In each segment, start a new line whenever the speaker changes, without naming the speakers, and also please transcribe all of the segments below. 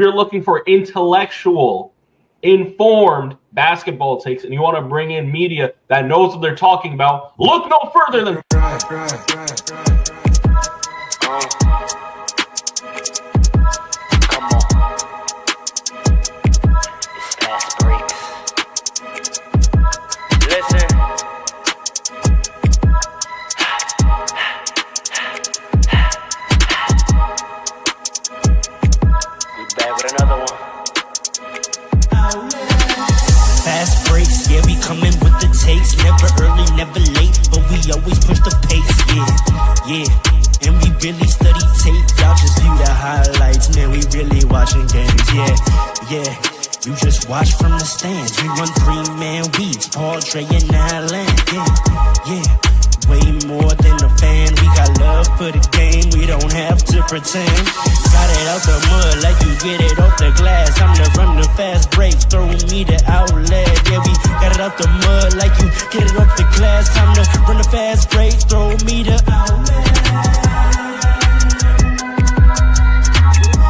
you're looking for intellectual, informed basketball takes, and you want to bring in media that knows what they're talking about, look no further than.
Always push the pace, yeah. And we really study tape, y'all just view the highlights. Man, we really watching games, yeah. You just watch from the stands. We run 3-man weeks, Paul, Dre, and Allen, yeah. Way more than a fan. We got love for the game, we don't have to pretend. Got it out the mud like you get it off the glass. I'm the run the fast break, throw me the outlet. Yeah, we got it out the mud like you get it off the glass. Time to run the fast break, throw me the outlet.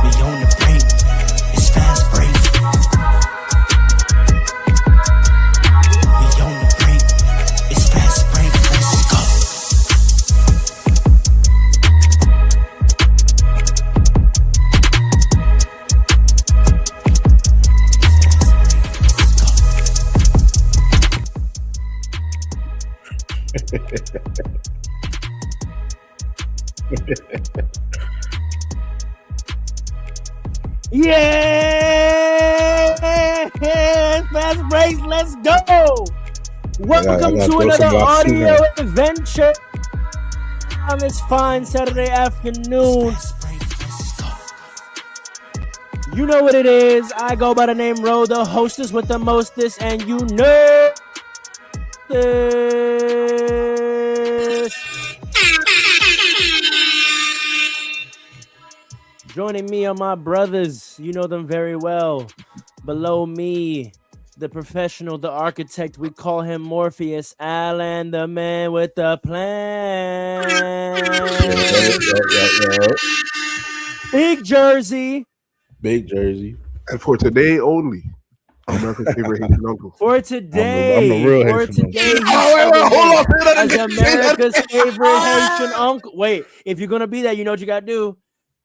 We on the break, it's fast break. We on the break, it's fast break. Let's go. Yeah, fast breaks, let's go. Welcome to another audio adventure on this fine Saturday afternoon. You know what it is. I go by the name Ro, the hostess with the mostest, and you know this. Joining me are my brothers. You know them very well. Below me, the professional, the architect. We call him Morpheus. Alan, the man with the plan. Big Jersey.
And for today only, America's favorite Haitian uncle.
For today.
I'm the real
for
Haitian
today.
Hold on.
As America's favorite Haitian uncle. Wait, if you're going to be that, you know what you got to do.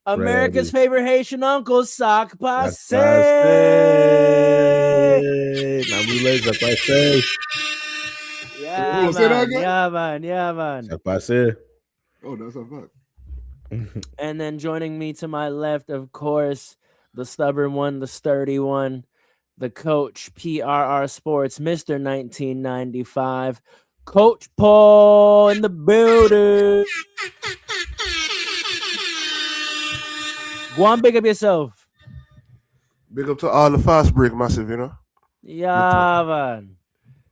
America's favorite Haitian uncle, Sac Passe. Yeah, man.
Sac Passe.
Oh, that's a fact.
And then joining me to my left, of course, the stubborn one, the sturdy one, the coach, PRR Sports, Mr. 1995, Coach Paul in the building. Go on, big up yourself.
Big up to all the fast break massive, you know.
Yeah, man.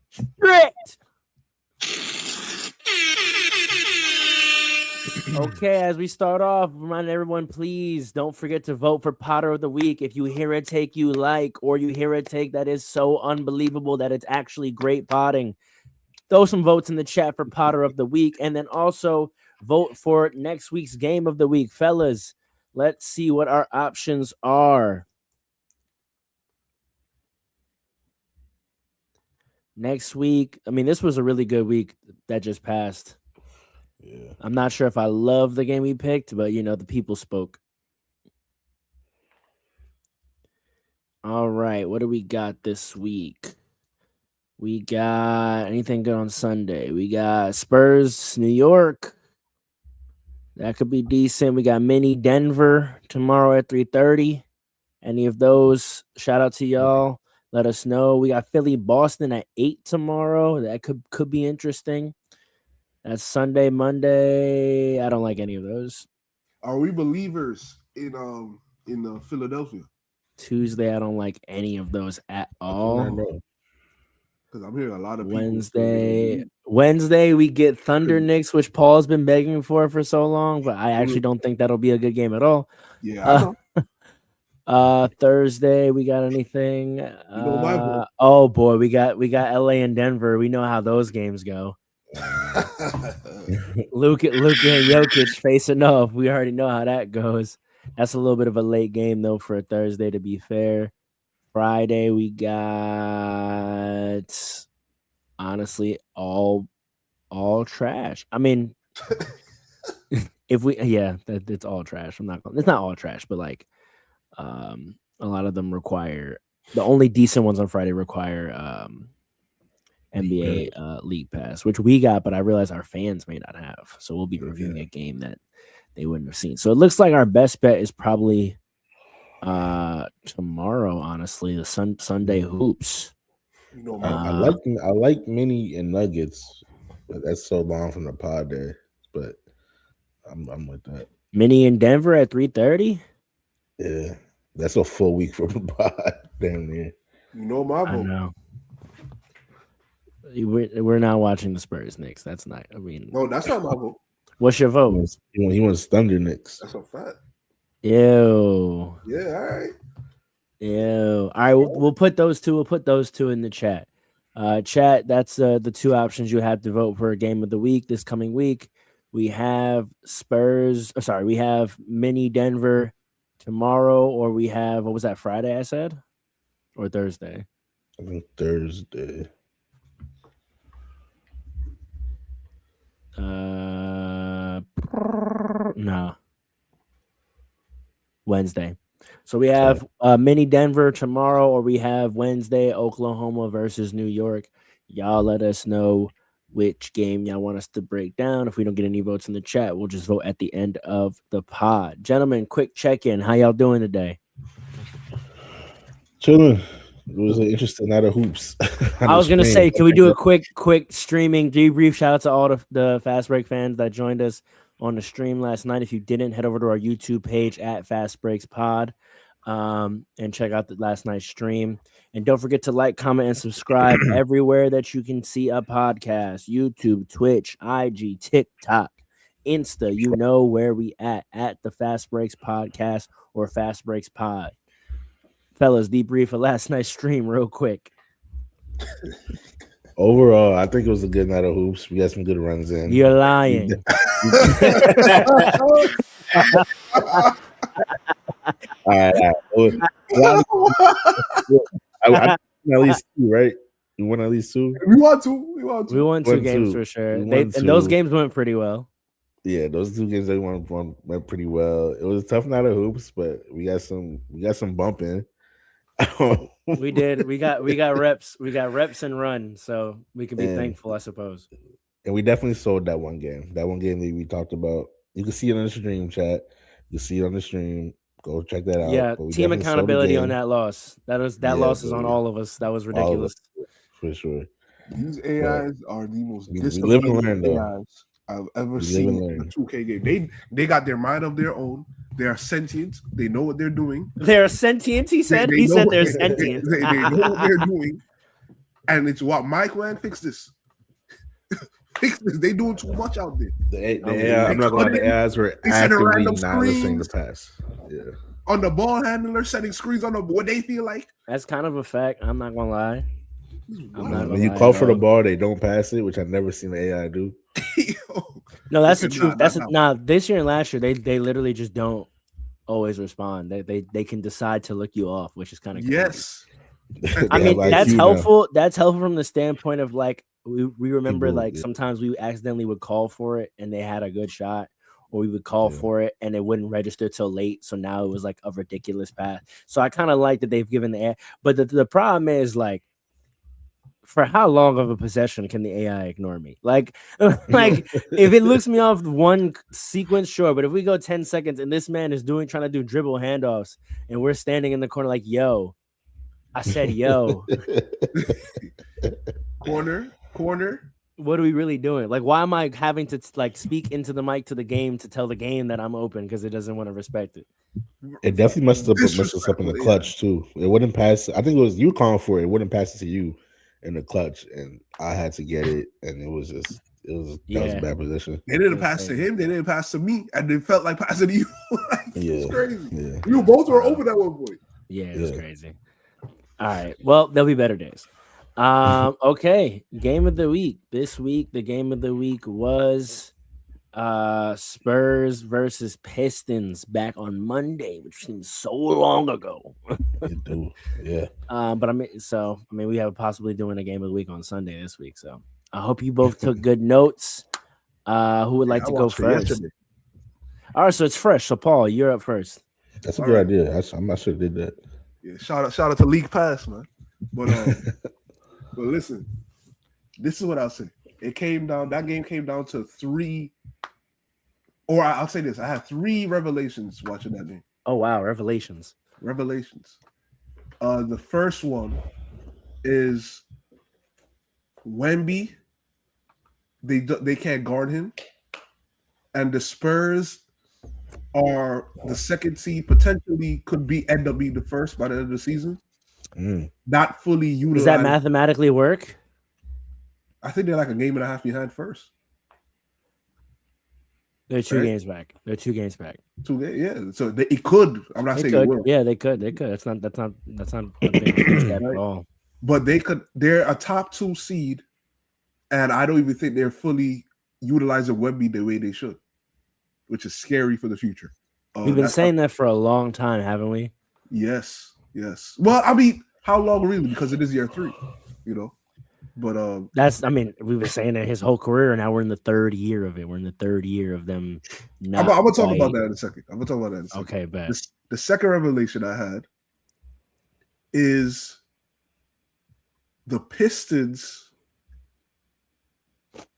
Strict. Okay, as we start off, remind everyone, please don't forget to vote for Potter of the Week. If you hear a take you like, or you hear a take that is so unbelievable that it's actually great potting, throw some votes in the chat for Potter of the Week, and then also vote for next week's Game of the Week. Fellas, let's see what our options are. Next week, I mean, this was a really good week that just passed.
Yeah.
I'm not sure if I love the game we picked, but, you know, the people spoke. All right, what do we got this week? We got anything good on Sunday? We got Spurs, New York. That could be decent. We got Mini Denver tomorrow at 3:30. Any of those? Shout out to y'all. Let us know. We got Philly, Boston at 8 tomorrow. That could be interesting. That's Sunday, Monday. I don't like any of those.
Are we believers in Philadelphia?
Tuesday, I don't like any of those at all.
Because I'm hearing a lot of people.
Wednesday, we get Thunder Knicks, which Paul's been begging for so long, but I actually don't think that'll be a good game at all.
Yeah.
Thursday, we got anything? Oh boy, we got LA and Denver. We know how those games go. Luka and Jokic facing off. We already know how that goes.
That's a little bit of a late game though for a Thursday. To be fair, Friday we got honestly all trash. I mean, if we it's all trash. It's not all trash, but like a lot of them require the only decent ones on Friday require NBA League Pass, which we got, but I realize our fans may not have. So we'll be reviewing a game that they wouldn't have seen. So it looks like our best bet is probably tomorrow, honestly, the Sunday hoops.
You know,
I like Mini and Nuggets, but that's so long from the pod there. But I'm with that.
Mini in Denver at 3:30.
Yeah, that's a full week for the pod. Damn near.
You know my vote.
I know. We're not watching the Spurs Knicks. That's not. I mean,
No, that's not my vote.
What's your vote?
He wants Thunder Knicks.
That's a fact.
Ew.
Yeah, all right.
Ew. All right, we'll put those two. We'll put those two in the chat. Chat. That's the two options you have to vote for a game of the week this coming week. We have we have Mini Denver tomorrow, or we have what was that Friday? I said, or Thursday.
I think Thursday.
No. Wednesday. So we have Mini Denver tomorrow, or we have Wednesday Oklahoma versus New York. Y'all let us know which game y'all want us to break down. If we don't get any votes in the chat, we'll just vote at the end of the pod. Gentlemen, quick check-in. How y'all doing today?
Chilling. It was an interesting night of hoops.
I was gonna say, can we do a quick streaming debrief? Shout out to all the Fast Break fans that joined us on the stream last night. If you didn't, head over to our YouTube page at Fast Breaks Pod and check out the last night's stream. And don't forget to like, comment, and subscribe everywhere that you can see a podcast: YouTube, Twitch, IG, TikTok, Insta. You know where we at the Fast Breaks Podcast or Fast Breaks Pod. Fellas, debrief of last night's stream real quick.
Overall, I think it was a good night of hoops. We got some good runs in.
You're lying.
All right. I at least two, right? You won at least two.
We want to.
We won two games for sure. And those games went pretty well.
Yeah, those two games they went pretty well. It was a tough night of hoops, but we got some bumping.
We did. We got reps. We got reps and run, so we can be thankful, I suppose.
And we definitely sold that one game. That one game that we talked about. You can see it on the stream chat. You see it on the stream. Go check that out.
Yeah, team accountability on that loss. Loss is on all of us. That was ridiculous.
For sure.
These AIs are the most
disciplined
AIs I've ever seen in a 2K game. They got their mind of their own. They are sentient. They know what they're doing.
They're sentient, he said. He said they're sentient.
They know what they're doing. And it's what Mike Wang fix this. Fix this. They doing too much out there.
The AI, I'm not going to lie, the AIs were actively not listening to pass. Yeah.
On the ball handler, setting screens on what they feel like.
That's kind of a fact. I'm not going to lie.
When you call for the ball, they don't pass it, which I've never seen the AI do.
No, that's the truth. This year and last year, they literally just don't always respond. They can decide to look you off, which is kind of
yes.
I mean, that's helpful. That's helpful from the standpoint of like we remember like sometimes we accidentally would call for it and they had a good shot, or we would call for it and it wouldn't register till late. So now it was like a ridiculous pass. So I kind of like that they've given the AI, but the problem is like, for how long of a possession can the AI ignore me? Like if it looks me off one sequence, sure. But if we go 10 seconds and this man is trying to do dribble handoffs and we're standing in the corner like, yo, I said, yo,
corner.
What are we really doing? Like, why am I having to like speak into the mic to the game to tell the game that I'm open because it doesn't want to respect it?
It definitely messed us up in the clutch too. It wouldn't pass. I think it was you calling for it. It wouldn't pass it to you in the clutch, and I had to get it, and that was a bad position.
They didn't pass to him, they didn't pass to me, and it felt like passing to you. It's crazy.
Yeah.
You both were open at one point.
Yeah, it was crazy. All right, well, there'll be better days. Okay, game of the week. This week, the game of the week was Spurs versus Pistons back on Monday, which seems so long ago.
You do, yeah.
But I mean, we have possibly doing a game of the week on Sunday this week. So I hope you both took good notes. Who would like to go first? Yesterday. All right, so it's fresh. So Paul, you're up first.
That's a good idea. I'm not sure did that.
Yeah, shout out to League Pass, man. But but listen, this is what I'll say. That game came down to 3. Or I'll say this: I had 3 revelations watching that game.
Oh wow, revelations!
The first one is Wemby. They can't guard him, and the Spurs are the second seed. Potentially could end up being the first by the end of the season. Not fully utilized.
Does that mathematically work?
I think they're like a game and a half behind first.
They're 2 games back. 2 games,
yeah. So it could. I'm not saying it will.
Yeah, they could. That's not a big step at all.
But they could. They're a top 2 seed, and I don't even think they're fully utilizing Wemby the way they should, which is scary for the future.
We've been saying that for a long time, haven't we?
Yes. Well, I mean, how long really? Because it is year 3, you know. But
we've been saying that his whole career, and now we're in the 3rd year of it. We're in the 3rd year of them.
I'm gonna talk about that in a second.
Okay, bet.
The second revelation I had is the Pistons.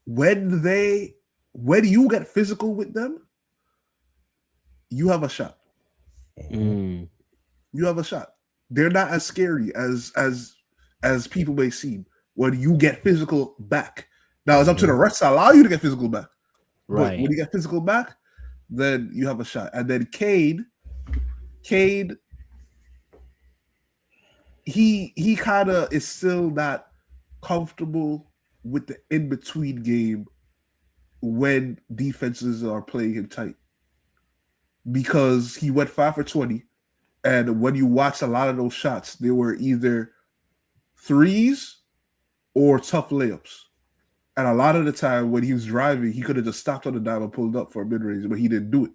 When you get physical with them, you have a shot. You have a shot. They're not as scary as people may seem. When you get physical back. Now it's up to the rest to allow you to get physical back.
Right.
But when you get physical back, then you have a shot. And then Cade, he kind of is still not comfortable with the in-between game when defenses are playing him tight. Because he went 5 for 20. And when you watch a lot of those shots, they were either threes or tough layups. And a lot of the time when he was driving, he could have just stopped on the dime and pulled up for a mid-range, but he didn't do it.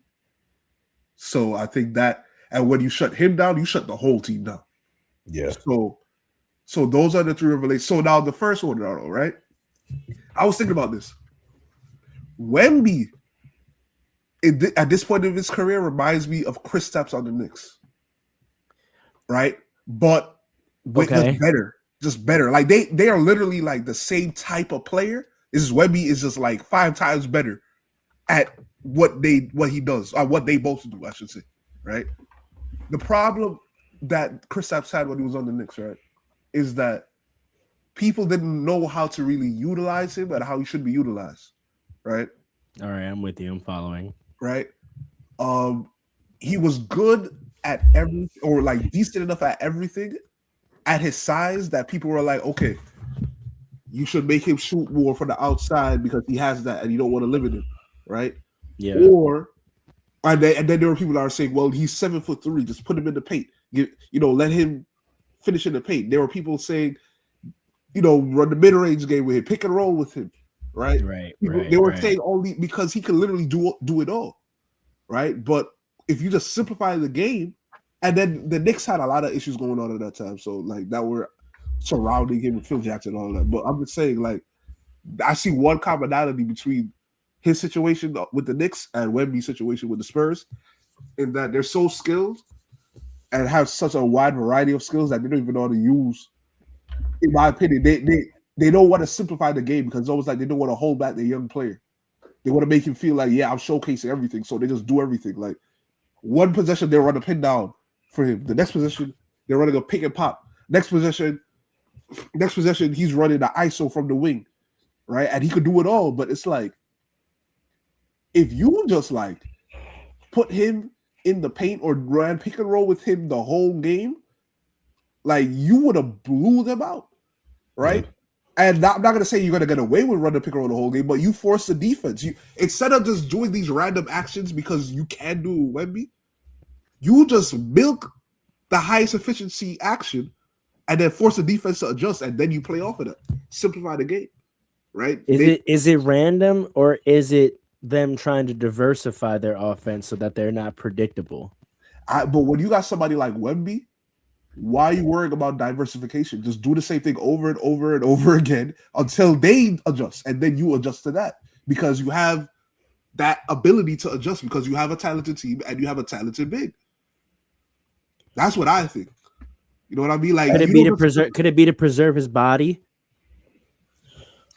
So I think that, and when you shut him down, you shut the whole team down.
Yeah.
So those are the 3 revelations. So now the first one, right? I was thinking about this. Wemby, at this point of his career, reminds me of Kristaps on the Knicks. Right? But just better. Like they are literally like the same type of player. Wemby is just like 5 times better at what he does, or what they both do, I should say. Right? The problem that Kristaps had when he was on the Knicks, right, is that people didn't know how to really utilize him and how he should be utilized. Right?
All right, I'm with you. I'm following.
Right? He was good at decent enough at everything at his size that people were like, okay, you should make him shoot more from the outside because he has that and you don't want to limit him, right?
Yeah.
And then there were people that are saying, well, he's 7'3", just put him in the paint. Let him finish in the paint. There were people saying, run the mid-range game with him, pick and roll with him, right? They were saying only because he could literally do it all, right? But if you just simplify the game, and then the Knicks had a lot of issues going on at that time, so like that were surrounding him with Phil Jackson and all that. But I'm just saying, like, I see one commonality between his situation with the Knicks and Wemby's situation with the Spurs, in that they're so skilled and have such a wide variety of skills that they don't even know how to use. In my opinion, they don't want to simplify the game because it's almost like they don't want to hold back their young player. They want to make him feel like, yeah, I'm showcasing everything, so they just do everything. Like one possession, they run a pin down for him. The next possession, they're running a pick and pop. Next possession, he's running the ISO from the wing, right? And he could do it all, but it's like, if you just like put him in the paint or ran pick and roll with him the whole game, like you would have blew them out, right? Mm-hmm. And I'm not going to say you're going to get away with running pick and roll the whole game, but you force the defense. You, instead of just doing these random actions because you can do Wemby, you just milk the highest efficiency action and then force the defense to adjust, and then you play off of that. Simplify the game, right?
Is it random or is it them trying to diversify their offense so that they're not predictable.
But when you got somebody like Wemby, why are you worrying about diversification? Just do the same thing over and over and over again until they adjust, and then you adjust to that because you have that ability to adjust because you have a talented team and you have a talented big. That's what I think. You know what I mean? Like,
could it be to preserve? Could it be to preserve his body?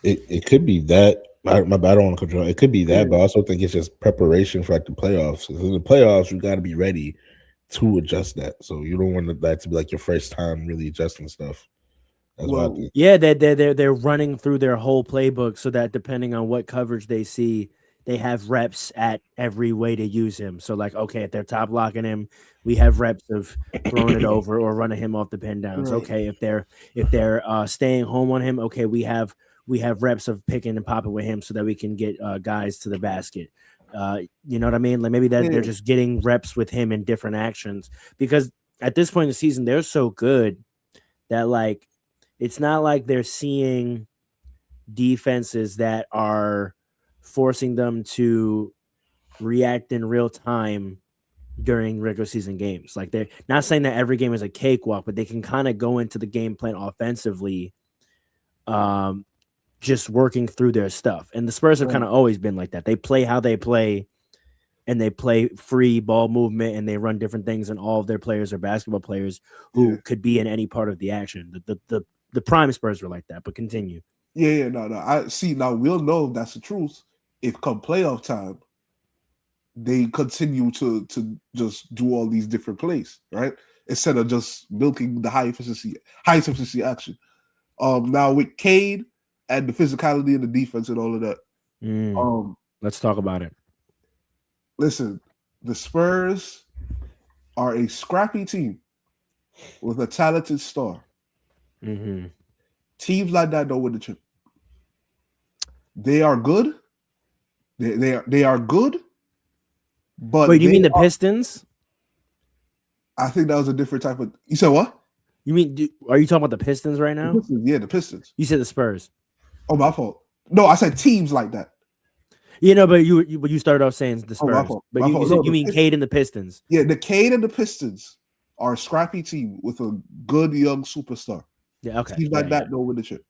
It could be that. I don't want to control. It could be that, but I also think it's just preparation for like the playoffs. Because in the playoffs, you got to be ready to adjust that. So you don't want that to be like your first time really adjusting stuff. That's what I think.
Yeah, they're running through their whole playbook so that depending on what coverage they see, they have reps at every way to use him. So like, okay, if they're top locking him, we have reps of throwing it over or running him off the pin downs. Right. Okay, if they're staying home on him, okay, we have reps of picking and popping with him so that we can get guys to the basket. You know what I mean? Like maybe that they're just getting reps with him in different actions because at this point in the season, they're so good that like it's not like they're seeing defenses that are forcing them to react in real time during regular season games. Like they're not saying that every game is a cakewalk, but they can kind of go into the game plan offensively, just working through their stuff. And the Spurs have kind of always been like that. They play how they play and they play free ball movement and they run different things. And all of their players are basketball players who could be in any part of the action. The prime Spurs were like that, but continue.
No. I see. Now we'll know that's the truth if come playoff time, they continue to just do all these different plays, right? Instead of just milking the high efficiency action. Now with Cade and the physicality and the defense and all of that.
Let's talk about it.
Listen, the Spurs are a scrappy team with a talented star.
Mm-hmm.
Teams like that don't win the chip. They are good. They are good. But
wait, you mean the Pistons?
I think that was a different type of. You said what?
You mean? Are you talking about the Pistons right now?
The Pistons.
You said the Spurs.
Oh, my fault. No, I said teams like that.
You know, but you started off saying the Spurs.
My fault.
But you said you mean Cade and the Pistons.
Yeah, the Cade and the Pistons are a scrappy team with a good young superstar.
Yeah, okay.
Teams like that don't win the chip.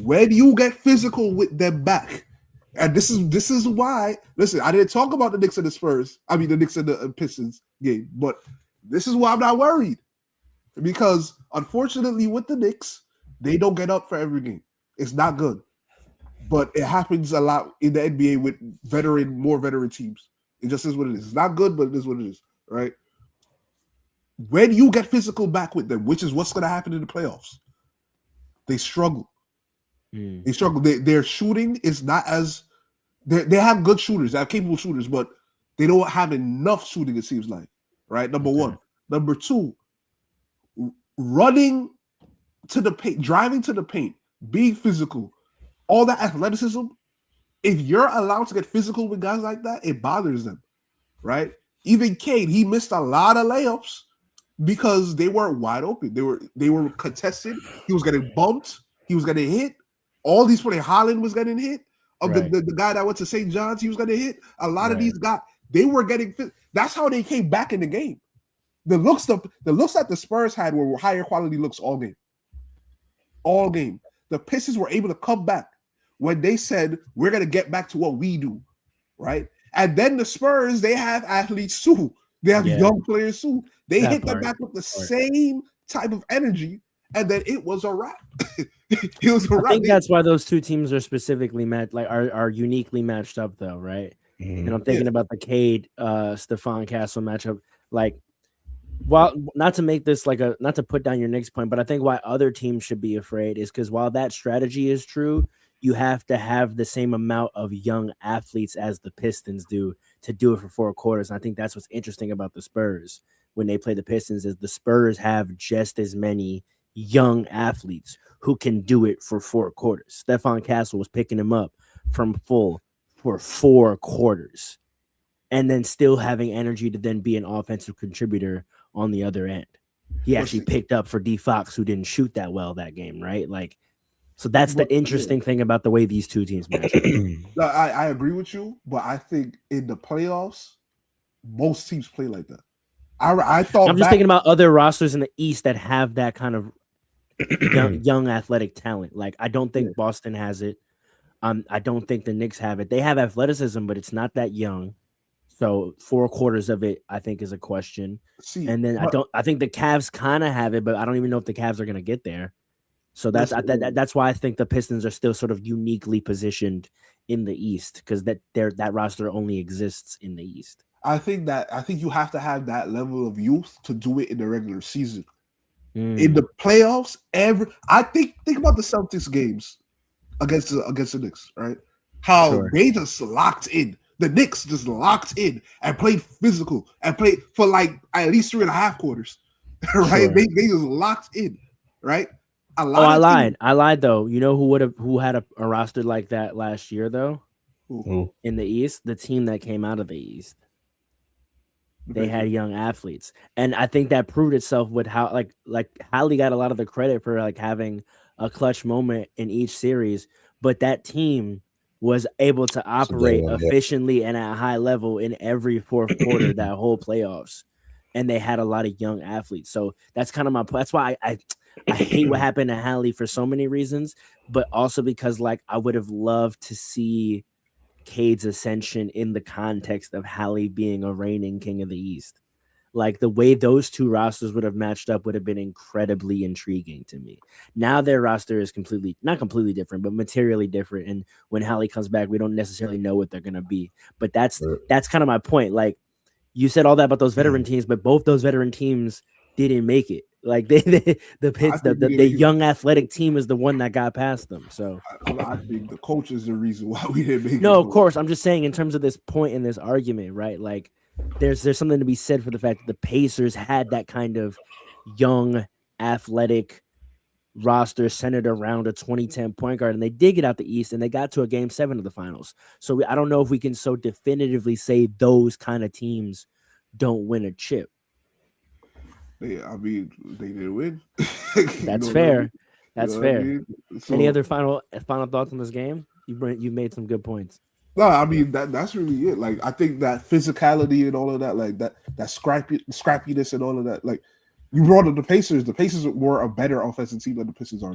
When you get physical with them back, and this is why. Listen, I didn't talk about the Knicks and the Spurs. I mean, the Knicks and the Pistons game, but this is why I'm not worried because unfortunately, with the Knicks, they don't get up for every game. It's not good, but it happens a lot in the NBA with more veteran teams. It just is what it is. It's not good, but it is what it is, right? When you get physical back with them, which is what's going to happen in the playoffs, they struggle. They struggle. Their shooting is not as they have good shooters, they have capable shooters, but they don't have enough shooting. It seems like, right? Number one. Number two, running to the paint, driving to the paint, being physical, all that athleticism. If you're allowed to get physical with guys like that, it bothers them, right? Even Cade, he missed a lot of layups because they weren't wide open. They were contested. He was getting bumped. He was getting hit. All these players, Holland was getting hit. The guy that went to St. John's, he was getting hit. A lot of these guys, they were getting fit. That's how they came back in the game. The looks that the Spurs had were higher quality looks all game. All game. The Pistons were able to come back when they said, we're going to get back to what we do, right? And then the Spurs, they have athletes too. They have young players too. They hit them back with the same type of energy, and then it was a wrap. It was a wrap.
I think that's why those two teams are specifically matched, like are uniquely matched up, though, right? And I'm thinking about the Cade, Stephon Castle matchup. Like, while not to make this not to put down your Knicks point, but I think why other teams should be afraid is because while that strategy is true, you have to have the same amount of young athletes as the Pistons do to do it for 4 quarters. And I think that's what's interesting about the Spurs when they play the Pistons is the Spurs have just as many young athletes who can do it for 4 quarters. Stephon Castle was picking him up from full for 4 quarters and then still having energy to then be an offensive contributor on the other end. He actually picked up for D Fox, who didn't shoot that well that game, right? Like, So that's the interesting thing about the way these two teams match.
I agree with you, but I think in the playoffs, most teams play like that. I thought
I'm just thinking about other rosters in the East that have that kind of young athletic talent. Like I don't think Boston has it. I don't think the Knicks have it. They have athleticism, but it's not that young. So 4/4 of it, I think, is a question. And then I think the Cavs kind of have it, but I don't even know if the Cavs are going to get there. So that's why I think the Pistons are still sort of uniquely positioned in the East, because that roster only exists in the East.
I think you have to have that level of youth to do it in the regular season. In the playoffs, think about the Celtics games against the Knicks, right? How they just locked in. The Knicks just locked in and played physical and played for like at least 3.5 quarters, right? Sure. They just locked in, right?
I lied though. You know who had a roster like that last year though?
Who?
In the East, the team that came out of the East. They had young athletes, and I think that proved itself with how like Hallie got a lot of the credit for like having a clutch moment in each series, but that team was able to operate efficiently and at a high level in every fourth quarter that whole playoffs, and they had a lot of young athletes. So that's kind of that's why I hate what happened to Hallie for so many reasons, but also because like I would have loved to see Cade's ascension in the context of Hallie being a reigning king of the East. Like the way those two rosters would have matched up would have been incredibly intriguing to me. Now their roster is not completely different, but materially different. And when Hallie comes back, we don't necessarily know what they're going to be. But that's kind of my point. Like you said all that about those veteran teams, but both those veteran teams didn't make it. Like the young athletic team is the one that got past them. So
I think the coach is the reason why we didn't make it.
No, of course. I'm just saying in terms of this point in this argument, right? Like there's something to be said for the fact that the Pacers had that kind of young athletic roster centered around a 2010 point guard, and they did get out the East and they got to a game 7 of the finals. So I don't know if we can so definitively say those kind of teams don't win a chip.
I mean, they didn't win.
That's fair. That's fair. I mean? So, any other final thoughts on this game? You made some good points.
No, I mean that's really it. Like I think that physicality and all of that, like that scrappiness and all of that. Like you brought up the Pacers. The Pacers were a better offensive team than the Pistons are.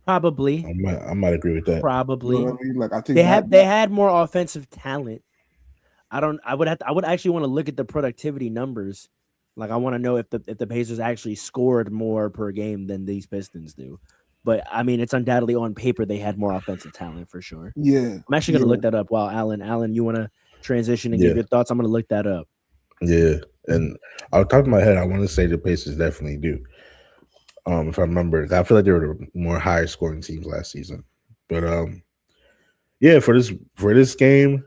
Probably.
I might agree with that.
Probably.
You know what I mean? Like I think
they had more offensive talent. I would actually want to look at the productivity numbers. Like I want to know if the Pacers actually scored more per game than these Pistons do. But I mean, it's undoubtedly on paper they had more offensive talent for sure.
Yeah,
I'm actually going to look that up. While Alan, you want to transition and give your thoughts? I'm going to look that up.
Yeah, and off the top of my head, I want to say the Pacers definitely do. If I remember, I feel like they were the more higher scoring teams last season. But yeah, for this game,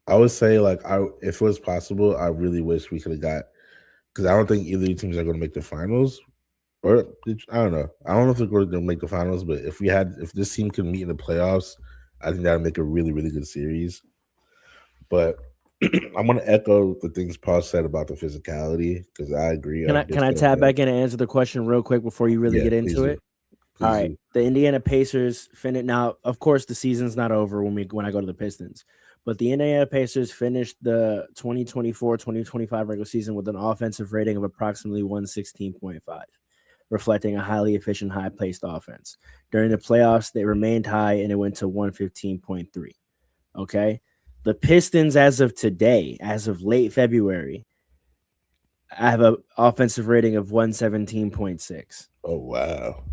I would say like if it was possible, I really wish we could have got, because I don't think either teams are going to make the finals. Or I don't know. I don't know if they're going to make the finals, but if this team could meet in the playoffs, I think that would make a really, really good series. But I'm going to echo the things Paul said about the physicality, because I agree.
Can I tap back in and answer the question real quick before you really get into it? All right. The Indiana Pacers finished. Now, of course, the season's not over when I go to the Pistons. But the Indiana Pacers finished the 2024-2025 regular season with an offensive rating of approximately 116.5. reflecting a highly efficient, high-paced offense. During the playoffs, they remained high, and it went to 115.3. Okay? The Pistons, as of today, as of late February, I have an offensive rating of 117.6.
Oh, wow.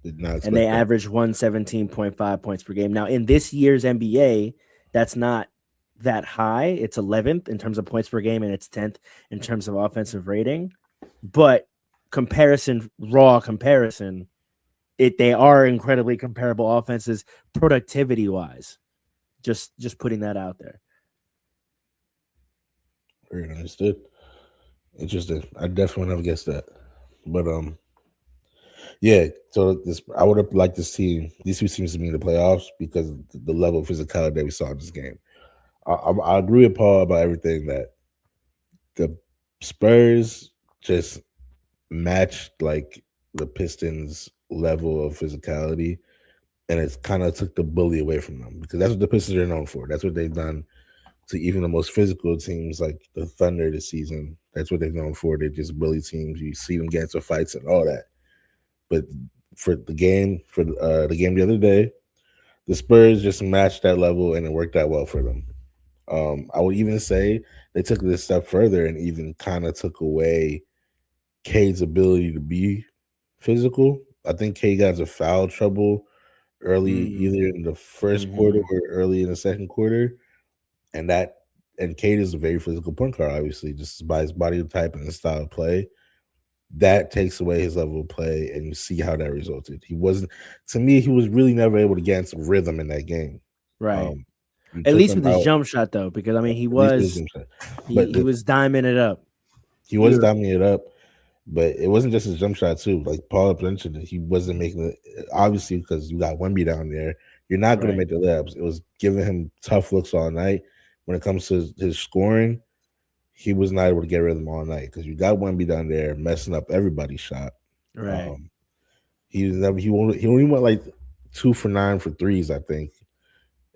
Did not expect
and they
that.
average 117.5 points per game. Now, in this year's NBA, that's not that high. It's 11th in terms of points per game, and it's 10th in terms of offensive rating. But raw comparison, they are incredibly comparable offenses productivity wise. Just putting that out there.
Very understood. Interesting. I definitely never guessed that. But yeah, so I would have liked to see these two teams to be in the playoffs because of the level of physicality that we saw in this game. I agree with Paul about everything, that the Spurs just matched like the Pistons' level of physicality, and it's kind of took the bully away from them because that's what the Pistons are known for. That's what they've done to even the most physical teams like the Thunder this season. That's what they're known for. They just bully teams. You see them get into fights and all that. But for the game the other day, the Spurs just matched that level and it worked out well for them. I would even say they took it a step further and even kind of took away Cade's ability to be physical. I think Cade got into foul trouble early, either in the first quarter or early in the second quarter. And Cade is a very physical point guard, obviously, just by his body type and his style of play. That takes away his level of play, and you see how that resulted. He was really never able to get into rhythm in that game.
Right. At least with his jump shot, though, because I mean he was diming it up.
He was diming it up, but it wasn't just his jump shot too. Like Paul mentioned, he wasn't making it. Obviously, because you got Wemby down there, you're not going to make the layups. It was giving him tough looks all night. When it comes to his scoring, he was not able to get rid of them all night because you got Wemby down there messing up everybody's shot.
Right.
He only went like 2 for 9 for threes, I think,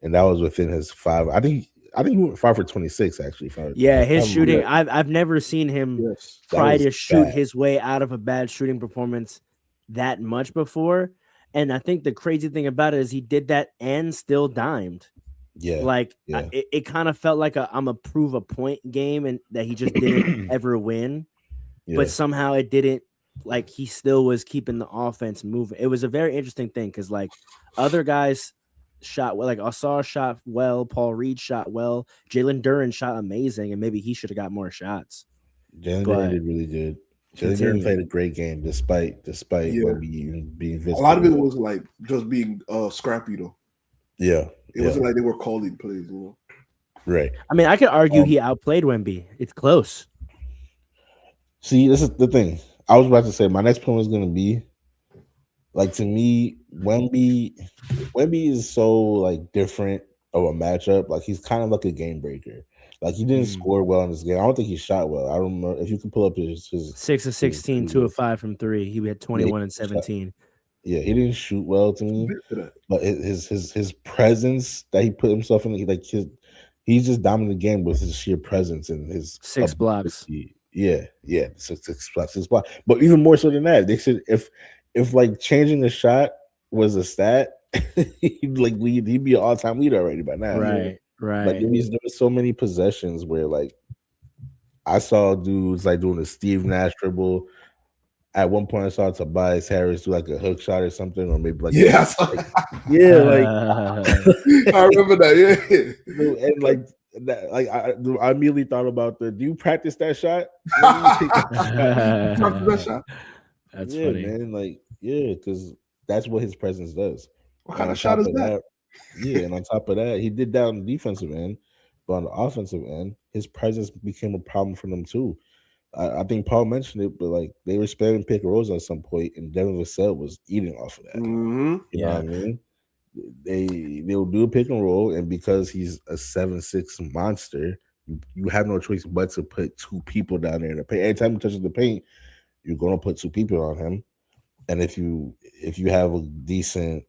and that was within his 5. I think he went 5 for 26 actually.
His shooting. I've never seen him try to shoot his way out of a bad shooting performance that much before. And I think the crazy thing about it is he did that and still dimed.
Yeah,
it kind of felt like I'm a prove a point game, and that he just didn't ever win. Yeah. But somehow it didn't. Like he still was keeping the offense moving. It was a very interesting thing because like other guys shot well, like Ausar shot well, Paul Reed shot well, Jalen Duren shot amazing, and maybe he should have got more shots.
Jalen Duren did really good. Jalen Duren played a great game despite being visible.
A lot of it was like just being scrappy though.
Yeah.
It wasn't like they were calling plays, you know?
Right.
I mean, I could argue he outplayed Wemby. It's close.
See, this is the thing. I was about to say my next point was going to be, like, to me, Wemby is so like different of a matchup. Like he's kind of like a game breaker. Like he didn't score well in this game. I don't think he shot well. I don't know if you can pull up his
6 of 16, 2 of 5 from 3. He had 21 and 17.
Yeah, he didn't shoot well to me, but his presence that he put himself in, like he's just dominating the game with his sheer presence and his
6 blocks.
Yeah, six blocks. But even more so than that, they should if like changing the shot was a stat, he'd be an all-time leader already by now.
Right.
Like there was so many possessions where like I saw dudes like doing a Steve Nash dribble. At one point, I saw Tobias Harris do like a hook shot or something, or maybe like
I remember that. Yeah,
and like that, like I immediately thought about do you practice that shot?
That shot.
That's funny,
man. Like because that's what his presence does.
What kind of shot is that?
And on top of that, he did that on the defensive end, but on the offensive end, his presence became a problem for them too. I think Paul mentioned it, but like they were spamming pick and rolls at some point, and Devin Vassell was eating off of that.
Mm-hmm.
You know what I mean? They'll do a pick and roll, and because he's a 7'6" monster, you have no choice but to put 2 people down there in the paint. Anytime he touches the paint, you're gonna put 2 people on him. And if you have a decent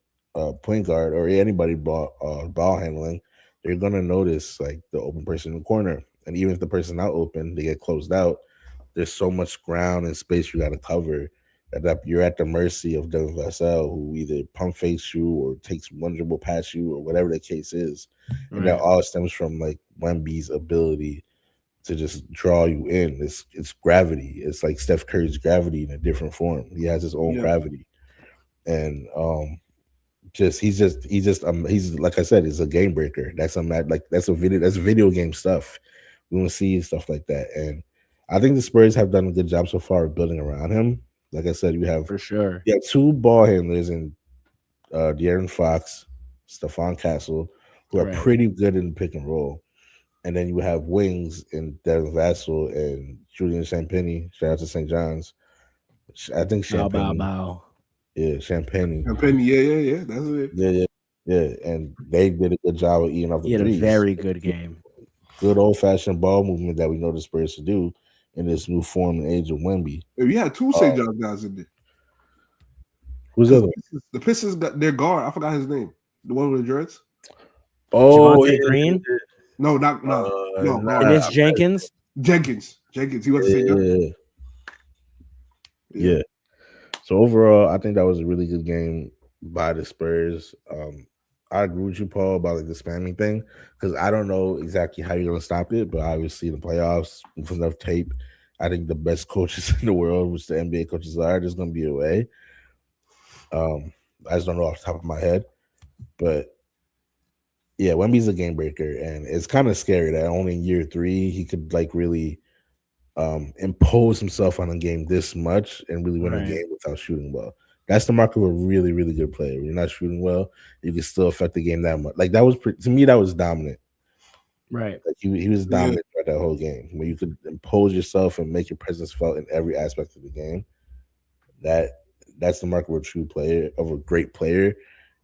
point guard or anybody ball handling, they're gonna notice like the open person in the corner. And even if the person's not open, they get closed out. There's so much ground and space you got to cover that you're at the mercy of Devin Vassell, who either pump fakes you or takes one dribble past you or whatever the case is. Right. And that all stems from like Wemby's ability to just draw you in. It's gravity. It's like Steph Curry's gravity in a different form. He has his own gravity, and he's like I said, he's a game breaker. That's video game stuff. We don't see stuff like that, and I think the Spurs have done a good job so far of building around him. Like I said, you have 2 ball handlers in De'Aaron Fox, Stephon Castle, who are pretty good in pick and roll. And then you have wings in Devin Vassell and Julian Champagnie. Shout out to St. John's. I think Champagnie.
Bow.
Yeah, Champagnie.
Yeah. That's it.
Yeah. And they did a good job of eating off the threes.
He had a very good game.
Good old-fashioned ball movement that we know the Spurs to do in this new form and age of Wemby.
We had 2 St. John guys in there.
Who's the other?
The Pistons got their guard. I forgot his name. The one with the dreads.
Oh, Javonte Green.
No.
Dennis Jenkins.
Jenkins. He went to St. John's.
Yeah. So overall, I think that was a really good game by the Spurs. I agree with you, Paul, about like the spamming thing, because I don't know exactly how you're gonna stop it, but obviously the playoffs with enough tape, I think the best coaches in the world, which the NBA coaches are, there's gonna be a way. I just don't know off the top of my head, but yeah, Wemby's a game breaker, and it's kind of scary that only in year 3 he could like really impose himself on a game this much and really win a game without shooting well. That's the mark of a really, really good player. When you're not shooting well, you can still affect the game that much. Like that was to me, that was dominant.
Right.
Like he was dominant throughout that whole game. Where you could impose yourself and make your presence felt in every aspect of the game. That's the mark of a true player, of a great player.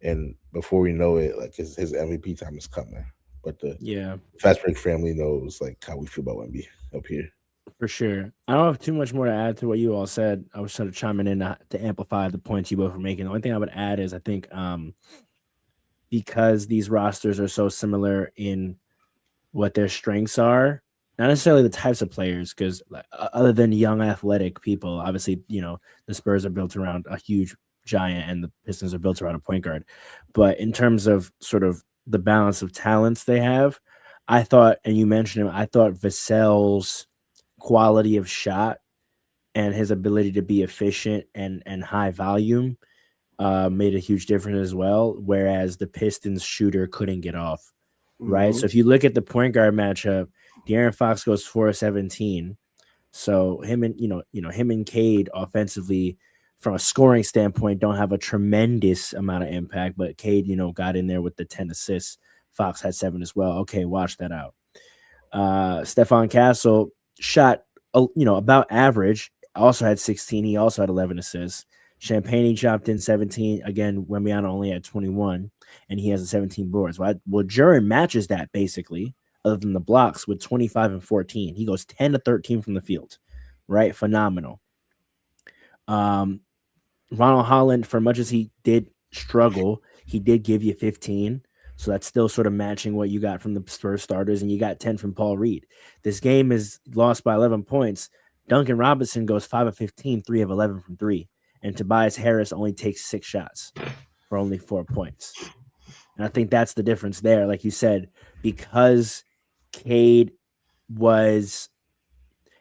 And before we know it, like his MVP time is coming. But the Fast Break family knows like how we feel about Wemby up here.
For sure. I don't have too much more to add to what you all said. I was sort of chiming in to amplify the points you both were making. The only thing I would add is I think because these rosters are so similar in what their strengths are, not necessarily the types of players, because other than young athletic people, obviously, the Spurs are built around a huge giant and the Pistons are built around a point guard. But in terms of sort of the balance of talents they have, I thought, and you mentioned him, I thought Vassell's quality of shot and his ability to be efficient and high volume made a huge difference as well, whereas the Pistons shooter couldn't get off, right? So if you look at the point guard matchup, De'Aaron Fox goes 4-17. So him and Cade offensively from a scoring standpoint don't have a tremendous amount of impact, but Cade, got in there with the 10 assists. Fox had 7 as well. Okay, watch that out. Stephon Castle shot, about average. Also had 16. He also had 11 assists. Champagnie chopped in 17. Again, Wembanyama only had 21, and he has 17 boards. Well, Jaren matches that basically, other than the blocks, with 25 and 14. He goes 10 to 13 from the field, right? Phenomenal. Ronald Holland, for much as he did struggle, he did give you 15. So that's still sort of matching what you got from the Spurs starters, and you got 10 from Paul Reed. This game is lost by 11 points. Duncan Robinson goes 5 of 15, 3 of 11 from 3. And Tobias Harris only takes 6 shots for only 4 points. And I think that's the difference there. Like you said, because Cade was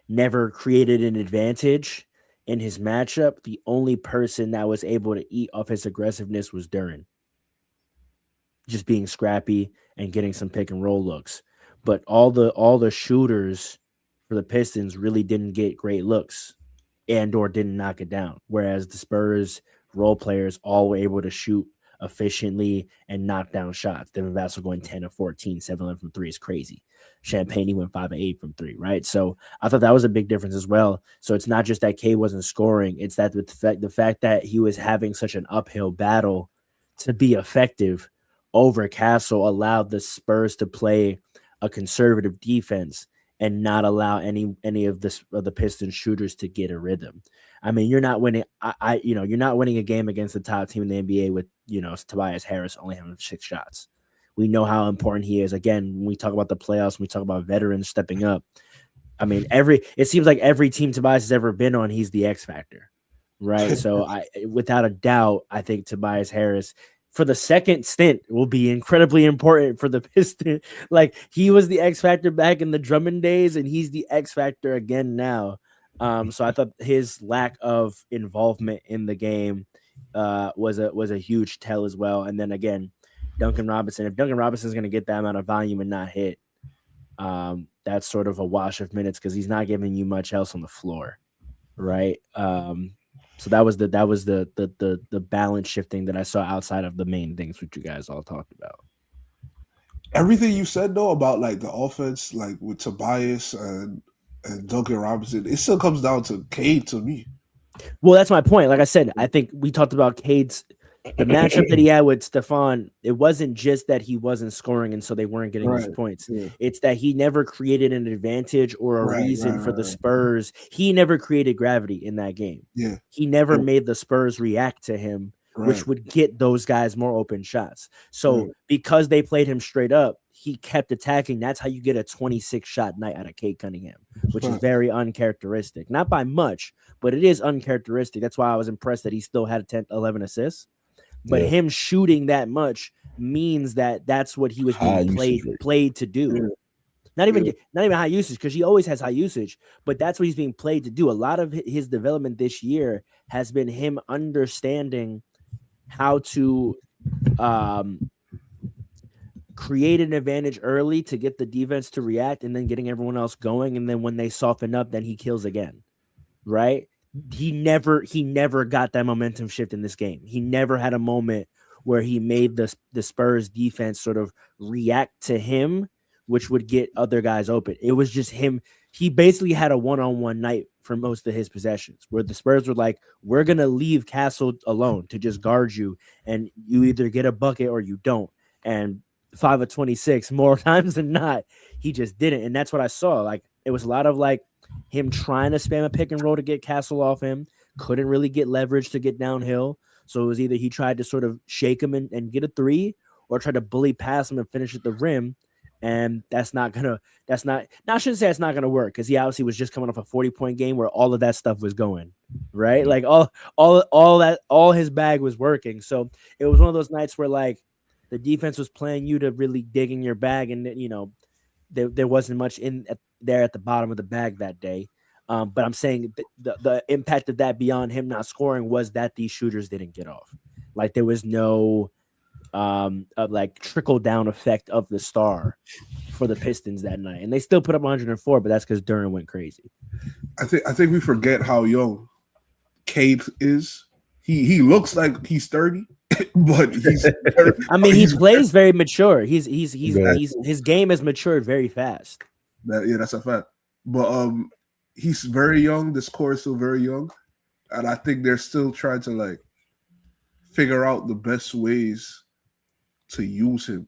never created an advantage in his matchup, the only person that was able to eat off his aggressiveness was Duren. Just being scrappy and getting some pick and roll looks. But all the shooters for the Pistons really didn't get great looks and or didn't knock it down. Whereas the Spurs role players all were able to shoot efficiently and knock down shots. Devin Vassell going 10 of 14, 7-11 from 3 is crazy. Champagnie went 5 of 8 from 3, right? So I thought that was a big difference as well. So it's not just that K wasn't scoring, it's that the fact that he was having such an uphill battle to be effective over Castle allowed the Spurs to play a conservative defense and not allow any of the Pistons shooters to get a rhythm. I mean, you're not winning. You're not winning a game against the top team in the NBA with Tobias Harris only having 6 shots. We know how important he is. Again, when we talk about the playoffs, when we talk about veterans stepping up. I mean, it seems like every team Tobias has ever been on, he's the X factor, right? So without a doubt, I think Tobias Harris, for the second stint, will be incredibly important for the Pistons. Like, he was the X factor back in the Drummond days, and he's the X factor again now. So I thought his lack of involvement in the game was a huge tell as well. And then again, Duncan Robinson. If Duncan Robinson is going to get that amount of volume and not hit, that's sort of a wash of minutes because he's not giving you much else on the floor, right? So that was the balance shifting that I saw outside of the main things which you guys all talked about.
Everything you said though about like the offense, like with Tobias and Duncan Robinson, it still comes down to Cade to me.
Well, that's my point. Like I said, I think we talked about Cade's the matchup that he had with Stephon. It wasn't just that he wasn't scoring and so they weren't getting those points. Yeah. It's that he never created an advantage or a reason for the Spurs. He never created gravity in that game.
Yeah,
he never made the Spurs react to him which would get those guys more open shots. So because they played him straight up, he kept attacking. That's how you get a 26 shot night out of Cade Cunningham, which is very uncharacteristic. Not by much, but it is uncharacteristic. That's why I was impressed that he still had 11 assists. But him shooting that much means that that's what he was being played to do.
Yeah.
Not even high usage, because he always has high usage, but that's what he's being played to do. A lot of his development this year has been him understanding how to create an advantage early to get the defense to react, and then getting everyone else going. And then when they soften up, then he kills again. Right? He never got that momentum shift in this game. He never had a moment where he made the Spurs defense sort of react to him, which would get other guys open. It was just him. He basically had a one-on-one night for most of his possessions, where the Spurs were like, we're going to leave Castle alone to just guard you, and you either get a bucket or you don't. And 5 of 26, more times than not, he just didn't. And that's what I saw. Like, it was a lot of like him trying to spam a pick and roll to get Castle off him, couldn't really get leverage to get downhill. So it was either he tried to sort of shake him and get a three, or tried to bully past him and finish at the rim. And I shouldn't say it's not gonna work, because he obviously was just coming off a 40-point game where all of that stuff was going right, like all his bag was working. So it was one of those nights where like the defense was playing you to really dig in your bag, and there wasn't much there at the bottom of the bag that day. But I'm saying the impact of that beyond him not scoring was that these shooters didn't get off. Like there was no like trickle down effect of the star for the Pistons that night, and they still put up 104, but that's because Duren went crazy.
I think we forget how young Cade is. He looks like he's 30, but he's.
He plays very mature. His game has matured very fast.
That's a fact. But he's very young. This core is still very young, and I think they're still trying to like figure out the best ways to use him,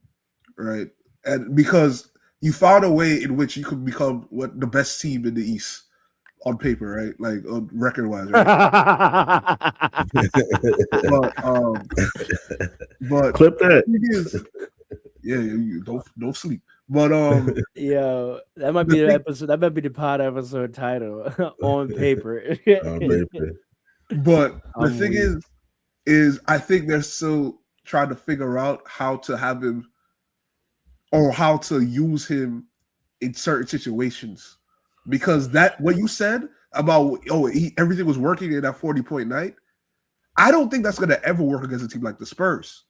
right? And because you found a way in which you could become the best team in the East on paper, right? Like record wise, right? but
clip that.
You don't sleep. But
yo, that might be the episode. That might be the pod episode title on paper.
But the thing is I think they're still trying to figure out how to have him or how to use him in certain situations, because that what you said about everything was working in that 40-point night, I don't think that's going to ever work against a team like the Spurs.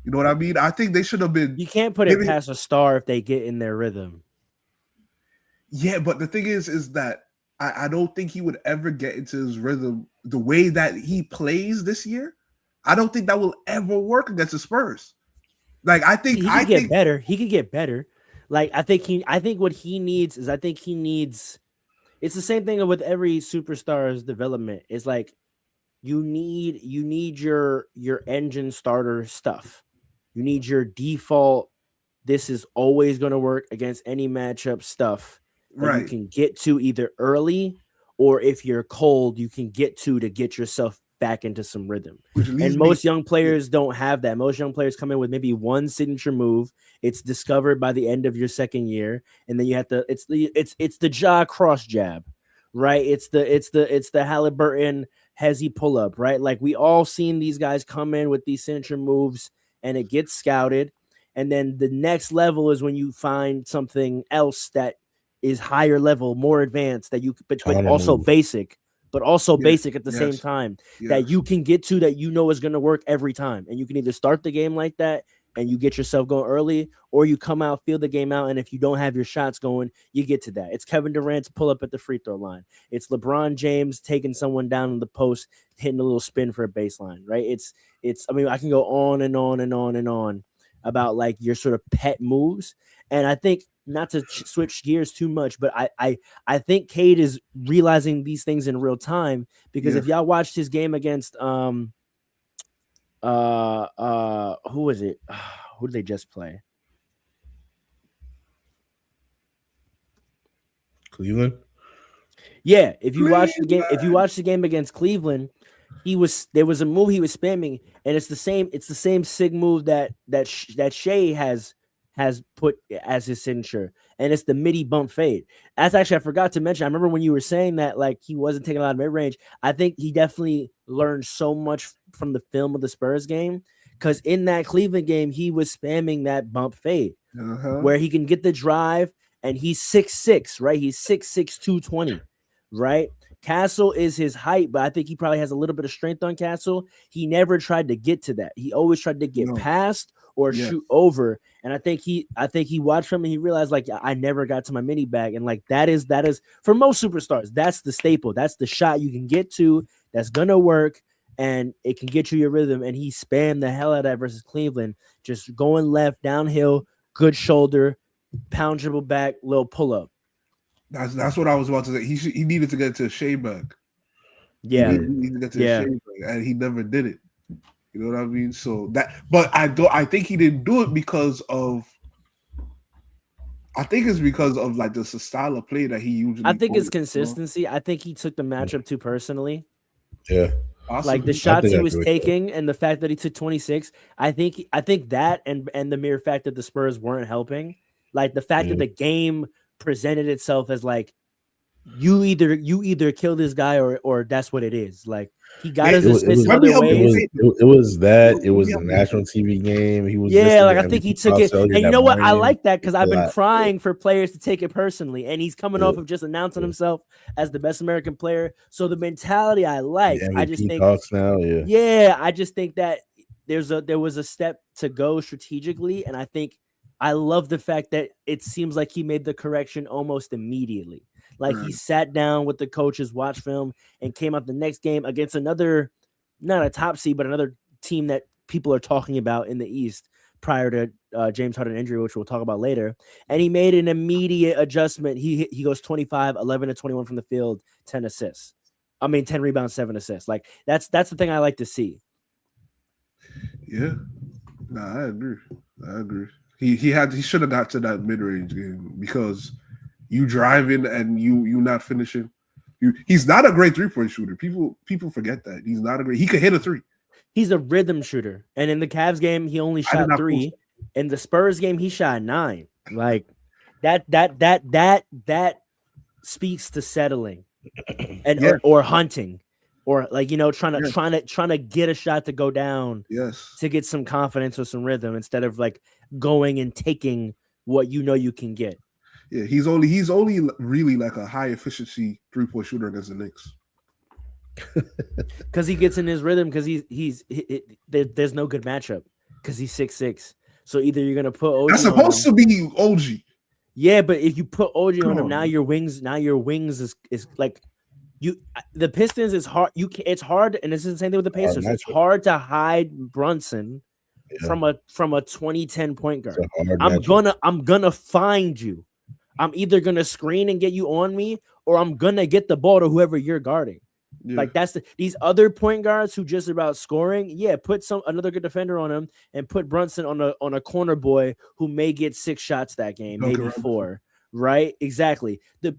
You know what I mean? I think they should have been.
You can't put it past a star if they get in their rhythm.
Yeah, but the thing is that I don't think he would ever get into his rhythm the way that he plays this year. I don't think that will ever work against the Spurs. Like I think
he could get better. He could get better. Like I think what he needs is it's the same thing with every superstar's development. It's like you need your engine starter stuff. You need your default. This is always going to work against any matchup stuff that
right.
You can get to either early, or if you're cold, you can get to get yourself back into some rhythm. And most young players don't have that. Most young players come in with maybe one signature move. It's discovered by the end of your second year, and then you have to. It's the Ja cross jab, right? It's the Halliburton Hezzy pull up, right? Like we all seen these guys come in with these signature moves, and it gets scouted. And then the next level is when you find something else that is higher level, more advanced, that you but also move. Basic. But also basic at the same time that you can get to, that you know is going to work every time. And you can either start the game like that and you get yourself going early, or you come out, feel the game out, and if you don't have your shots going, you get to that. It's Kevin Durant's pull up at the free throw line. It's LeBron James taking someone down in the post, hitting a little spin for a baseline, right? It's I can go on and on and on and on about like your sort of pet moves. And I think, not to switch gears too much, but I think Cade is realizing these things in real time, because if y'all watched his game against who was it? Who did they just play?
Cleveland.
Yeah, if you watch the game against Cleveland, there was a move he was spamming, and it's the same sig move that Shea has put as his signature, and it's the midi bump fade. That's actually, I forgot to mention. I remember when you were saying that like he wasn't taking a lot of mid range. I think he definitely learned so much from the film of the Spurs game, because in that Cleveland game he was spamming that bump fade where he can get the drive, and he's 6'6", right? He's 6'6", 220, right? Castle is his height, but I think he probably has a little bit of strength on Castle. He never tried to get to that. He always tried to get past or shoot over. And I think he watched him and he realized like I never got to my mini bag. And like that is for most superstars, that's the staple. That's the shot you can get to that's gonna work and it can get you your rhythm. And he spammed the hell out of that versus Cleveland, just going left, downhill, good shoulder, pound dribble back, little pull up.
That's what I was about to say. He needed to get to a Shea bag.
Yeah,
he needed to get to a Shea bag, and he never did it. You know what I mean? So that, but I think he didn't do it because of. I think it's because of like the style of play that he usually.
I think it's consistency. I think he took the matchup too personally.
Yeah.
Like the shots he was taking and the fact that he took 26, I think that and the mere fact that the Spurs weren't helping, like the fact that the game presented itself as like you either kill this guy or that's what it is. Like he got his assists in other ways.
It was the national TV game. He was
like I think he took it, and you know what? I like that because I've been crying for players to take it personally, and he's coming off of just announcing himself as the best American player. So the mentality I like. I just think I just think that there was a step to go strategically, and I think I love the fact that it seems like he made the correction almost immediately. Like he sat down with the coaches, watched film, and came out the next game against another, not a top seed, but another team that people are talking about in the East prior to James Harden injury, which we'll talk about later. And he made an immediate adjustment. He goes 25, 11 to 21 from the field, 10 assists. 10 rebounds, 7 assists. Like that's the thing I like to see.
Yeah, I agree. He should have got to that mid range game because. You driving and you not finishing. He's not a great 3-point shooter. People forget that. He's not a great. He could hit a 3.
He's a rhythm shooter. And in the Cavs game, he only shot 3. In the Spurs game, he shot 9. Like that speaks to settling and or hunting. Or like trying to get a shot to go down to get some confidence or some rhythm instead of like going and taking what you can get.
Yeah, he's only really like a high efficiency 3-point shooter against the Knicks.
Because he gets in his rhythm. Because there's no good matchup. Because he's 6'6". So either you're gonna put OG.
That's supposed to be OG.
Yeah, but if you put OG on him, now your wings is like you. The Pistons is hard. It's hard, and this is the same thing with the Pacers. It's hard to hide Brunson from a 2010 point guard. I'm gonna find you. I'm either gonna screen and get you on me, or I'm gonna get the ball to whoever you're guarding. Yeah. Like that's these other point guards who just about scoring. Yeah, put another good defender on him, and put Brunson on a corner boy who may get 6 shots that game, maybe 4. Right? Exactly. The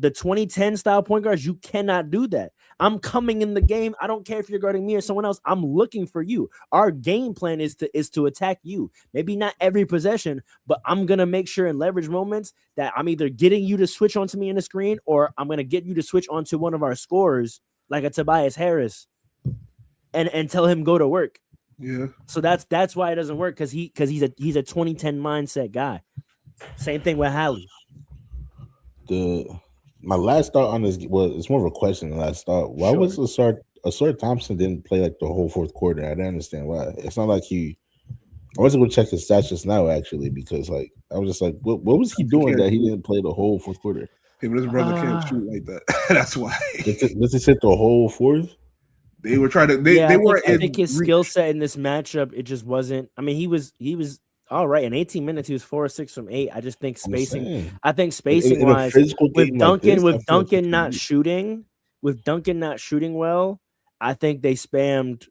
2010 style point guards, you cannot do that. I'm coming in the game. I don't care if you're guarding me or someone else. I'm looking for you. Our game plan is to attack you. Maybe not every possession, but I'm gonna make sure in leverage moments that I'm either getting you to switch onto me in the screen, or I'm gonna get you to switch onto one of our scorers, like a Tobias Harris, and tell him go to work.
Yeah.
So that's why it doesn't work, because he's a 2010 mindset guy. Same thing with Hallie.
My last thought on this it's more of a question than last thought. Why was Asar Thompson didn't play like the whole fourth quarter? I didn't understand why. It's not like I wasn't going to check his stats just now actually, because like I was just like, what was he doing that he didn't play the whole fourth quarter?
Hey, but his brother can't shoot like that. That's why.
Does he sit the whole fourth?
They were trying to. I think
his skill set in this matchup, it just wasn't. I mean, he was all right. In 18 minutes, he was 4 or 6 from 8. I just think spacing. I think spacing wise, with Duncan not shooting well, I think they spammed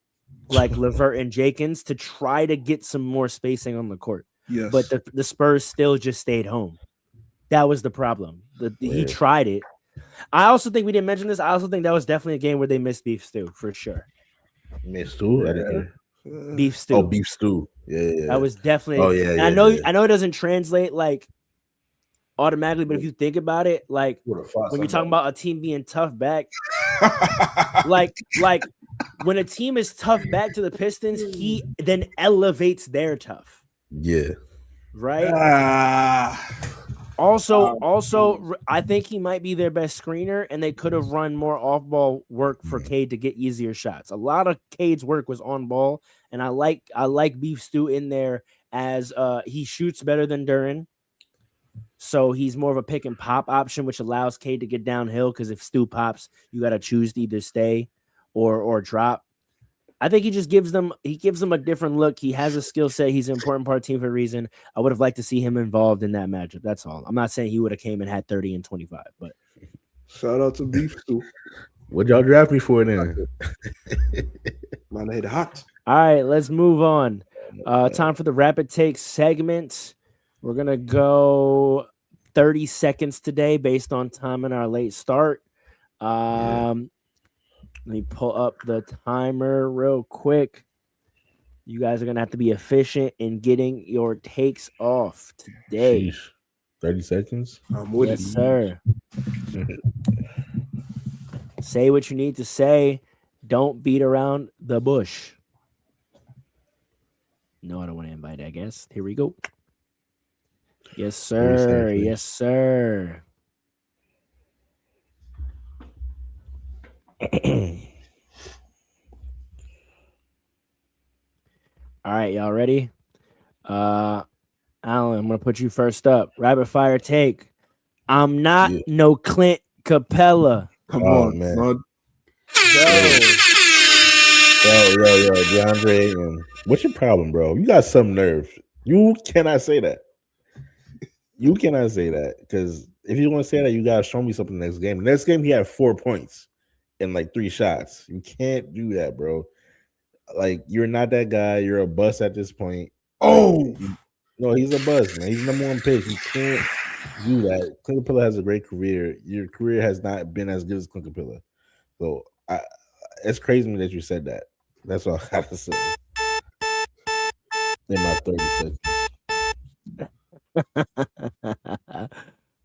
like Levert and Jenkins to try to get some more spacing on the court.
Yes.
But the Spurs still just stayed home. That was the problem. He tried it. I also think we didn't mention this. I also think that was definitely a game where they missed Beef Stew for sure.
Made stew? I didn't hear.
Beef stew.
Oh, beef stew. Yeah.
That was definitely.
Oh yeah.
I know it doesn't translate like automatically, but if you think about it, like when you're talking about a team being tough back, like when a team is tough back to the Pistons, he then elevates their tough.
Yeah.
Right. Also, I think he might be their best screener, and they could have run more off-ball work for Cade to get easier shots. A lot of Cade's work was on ball, and I like Beef Stew in there as he shoots better than Duren, so he's more of a pick and pop option, which allows Cade to get downhill. Because if Stew pops, you got to choose to either stay or drop. I think he just gives them a different look. He has a skill set. He's an important part of the team for a reason. I would have liked to see him involved in that matchup. That's all. I'm not saying he would have came and had 30 and 25, but
shout out to Beef Stew.
What'd y'all draft me for then?
Man, I hit hot.
All right, let's move on. Time for the rapid take segment. We're gonna go 30 seconds today based on time and our late start. Let me pull up the timer real quick. You guys are going to have to be efficient in getting your takes off today.
Sheesh. 30 seconds?
Yes, sir. Say what you need to say. Don't beat around the bush. No, I don't want to invite, I guess. Here we go. Yes, sir. Yes, sir. All right, y'all ready? Alan, I'm gonna put you first up. Rapid fire take. I'm not no Clint Capella.
Come on, man.
Yo, DeAndre Ayton. What's your problem, bro? You got some nerve. You cannot say that. You cannot say that, because if you want to say that, you gotta show me something next game. The next game, he had 4 points and like 3 shots. You can't do that, bro. Like, you're not that guy. You're a bust at this point.
Oh,
no, he's a bust, man. He's number 1 pick. You can't do that. Clint Capella has a great career. Your career has not been as good as Clint Capella. So it's crazy to me that you said that. That's all I have to say. In my 30 seconds.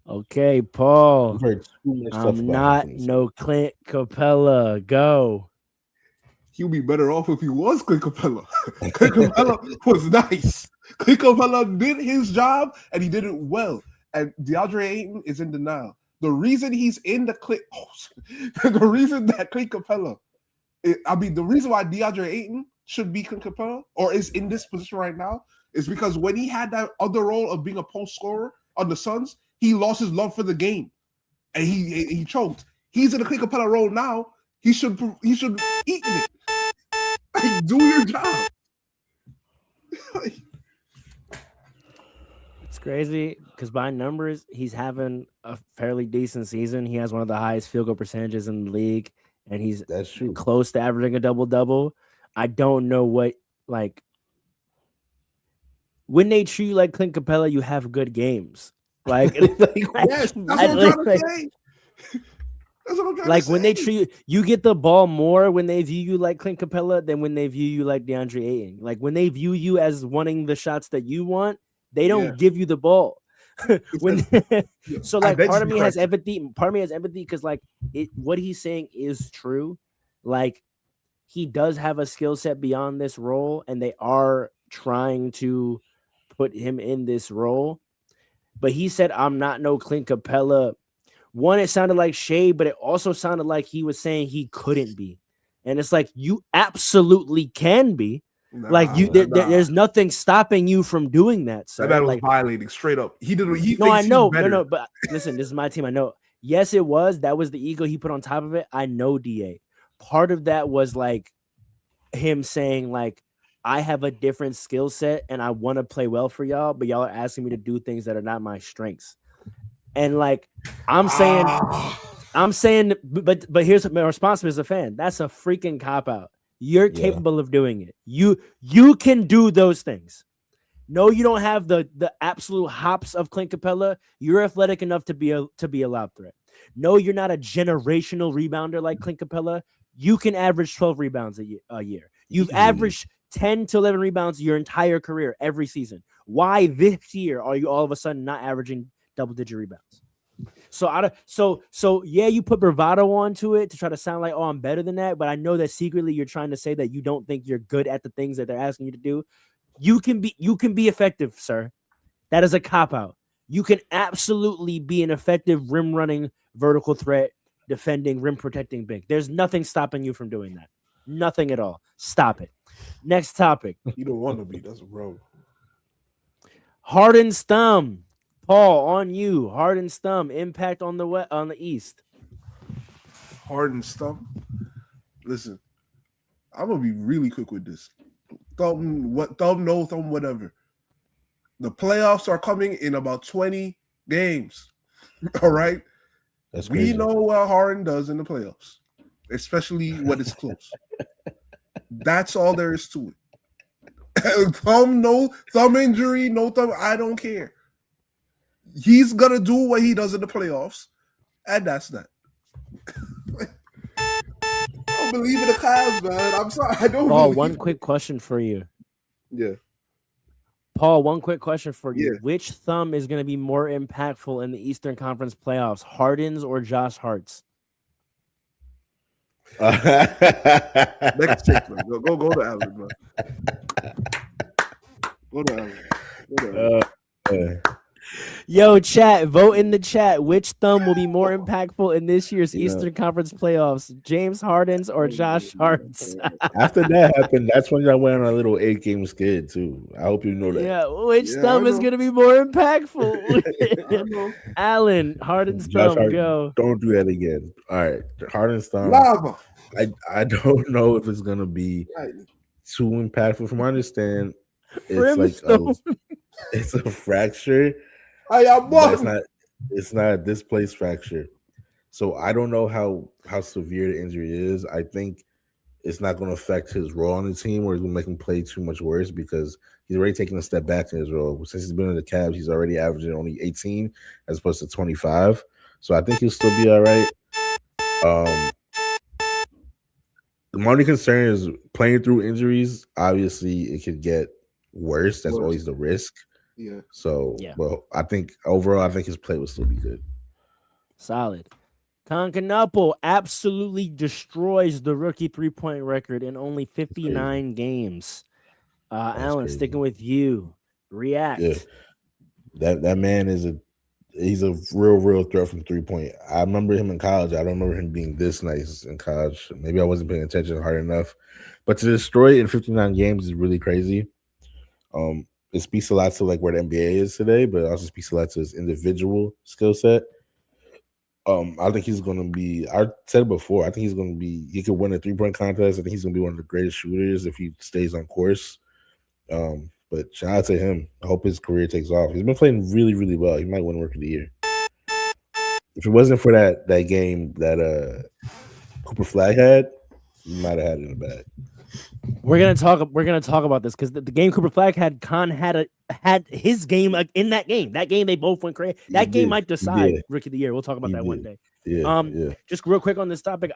Okay, Paul. I'm not no Clint Capella. Go.
He'll be better off if he was Clint Capella. Clint Capella was nice. Clint Capella did his job, and he did it well. And DeAndre Ayton is in denial. The reason he's in the reason that Clint Capella, the reason why DeAndre Ayton should be Clint Capella or is in this position right now is because when he had that other role of being a post scorer on the Suns, he lost his love for the game, and he choked. He's in the Clint Capella role now. He should eat it. Like, do your job.
It's crazy because by numbers, he's having a fairly decent season. He has one of the highest field goal percentages in the league, and he's close to averaging a double-double. I don't know what, like, when they treat you like Clint Capella, you have good games. Like,
yes, that's what I'm trying to say.
Like when they treat you get the ball more when they view you like Clint Capella than when they view you like DeAndre Ayton. Like when they view you as wanting the shots that you want, they don't give you the ball. So like part of me has empathy. Part of me has empathy because like what he's saying is true. Like he does have a skill set beyond this role, and they are trying to put him in this role. But he said, "I'm not no Clint Capella." One, it sounded like shade, but it also sounded like he was saying he couldn't be. And it's like, you absolutely can be. There's nothing stopping you from doing that. So
that was violating straight up. He didn't.
I know. No, but listen, this is my team. I know. Yes, it was. That was the ego he put on top of it. I know, DA. Part of that was like him saying, like, I have a different skill set and I want to play well for y'all, but y'all are asking me to do things that are not my strengths. And like I'm saying, but here's my response as a fan. That's a freaking cop out. You're capable of doing it. You can do those things. No, you don't have the absolute hops of Clint Capella. You're athletic enough to be a loud threat. No, you're not a generational rebounder like Clint Capella. you can average 12 rebounds a year. You've averaged 10 to 11 rebounds your entire career, every season. Why this year are you all of a sudden not averaging double-digit rebounds? So yeah, you put bravado onto it to try to sound like, oh, I'm better than that. But I know that secretly you're trying to say that you don't think you're good at the things that they're asking you to do. You can be effective, sir. That is a cop-out. You can absolutely be an effective rim-running, vertical threat, defending, rim-protecting big. There's nothing stopping you from doing that. Nothing at all. Stop it. Next topic.
You don't want to be. That's wrong.
Harden's thumb. Paul, on you. Harden's thumb. Impact on the East.
Harden's thumb. Listen, I'm gonna be really quick with this. Thumb, no thumb, whatever. The playoffs are coming in about 20 games. All right.
That's crazy.
We know what Harden does in the playoffs, especially when it's close. That's all there is to it. Thumb injury, no thumb. I don't care. He's gonna do what he does in the playoffs, and that's that. I don't believe in the Cavs, man. I'm sorry. I don't.
Paul, one quick question for you.
Yeah.
Paul, one quick question for you.
Yeah.
Which thumb is going to be more impactful in the Eastern Conference playoffs, Harden's or Josh Hart's?
Next take, man. Go to Allen, man. Go to Allen.
Yo, chat, vote in the chat. Which thumb will be more impactful in this year's Eastern Conference playoffs, James Harden's or Josh Hart's?
After that happened, that's when I went on a little 8-game skid too. I hope you know that.
Yeah, which thumb is going to be more impactful? Allen, Harden's
Josh
thumb,
Harden,
go.
Don't do that again. All right, Harden's thumb.
Lava.
I don't know if it's gonna be too impactful. From what I understand, it's it's a fracture. It's not a displaced fracture. So I don't know how severe the injury is. I think it's not going to affect his role on the team or it's going to make him play too much worse because he's already taken a step back in his role. Since he's been in the Cavs, he's already averaging only 18 as opposed to 25. So I think he'll still be all right. The only concern is playing through injuries. Obviously, it could get worse. That's always the risk.
Yeah.
So, well, I think overall, I think his play will still be good.
Solid. Concanapple absolutely destroys the rookie 3-point record in only 59 games. Allen, crazy. Sticking with you. React.
Yeah. That man he's a real threat from 3-point. I remember him in college. I don't remember him being this nice in college. Maybe I wasn't paying attention hard enough. But to destroy it in 59 games is really crazy. It speaks a lot to like where the NBA is today, but it also speaks a lot to his individual skill set. I think he's going to be. I said it before. I think he's going to be. He could win a 3-point contest. I think he's going to be one of the greatest shooters if he stays on course. But shout out to him. I hope his career takes off. He's been playing really, really well. He might win Rookie of the Year. If it wasn't for that game that Cooper Flag had, he might have had it in the bag.
We're gonna talk about this because the game Cooper Flag had, Khan had his game in that game. That game they both went crazy. That game might decide Rookie of the Year. We'll talk about that one day. Yeah. Just real quick on this topic,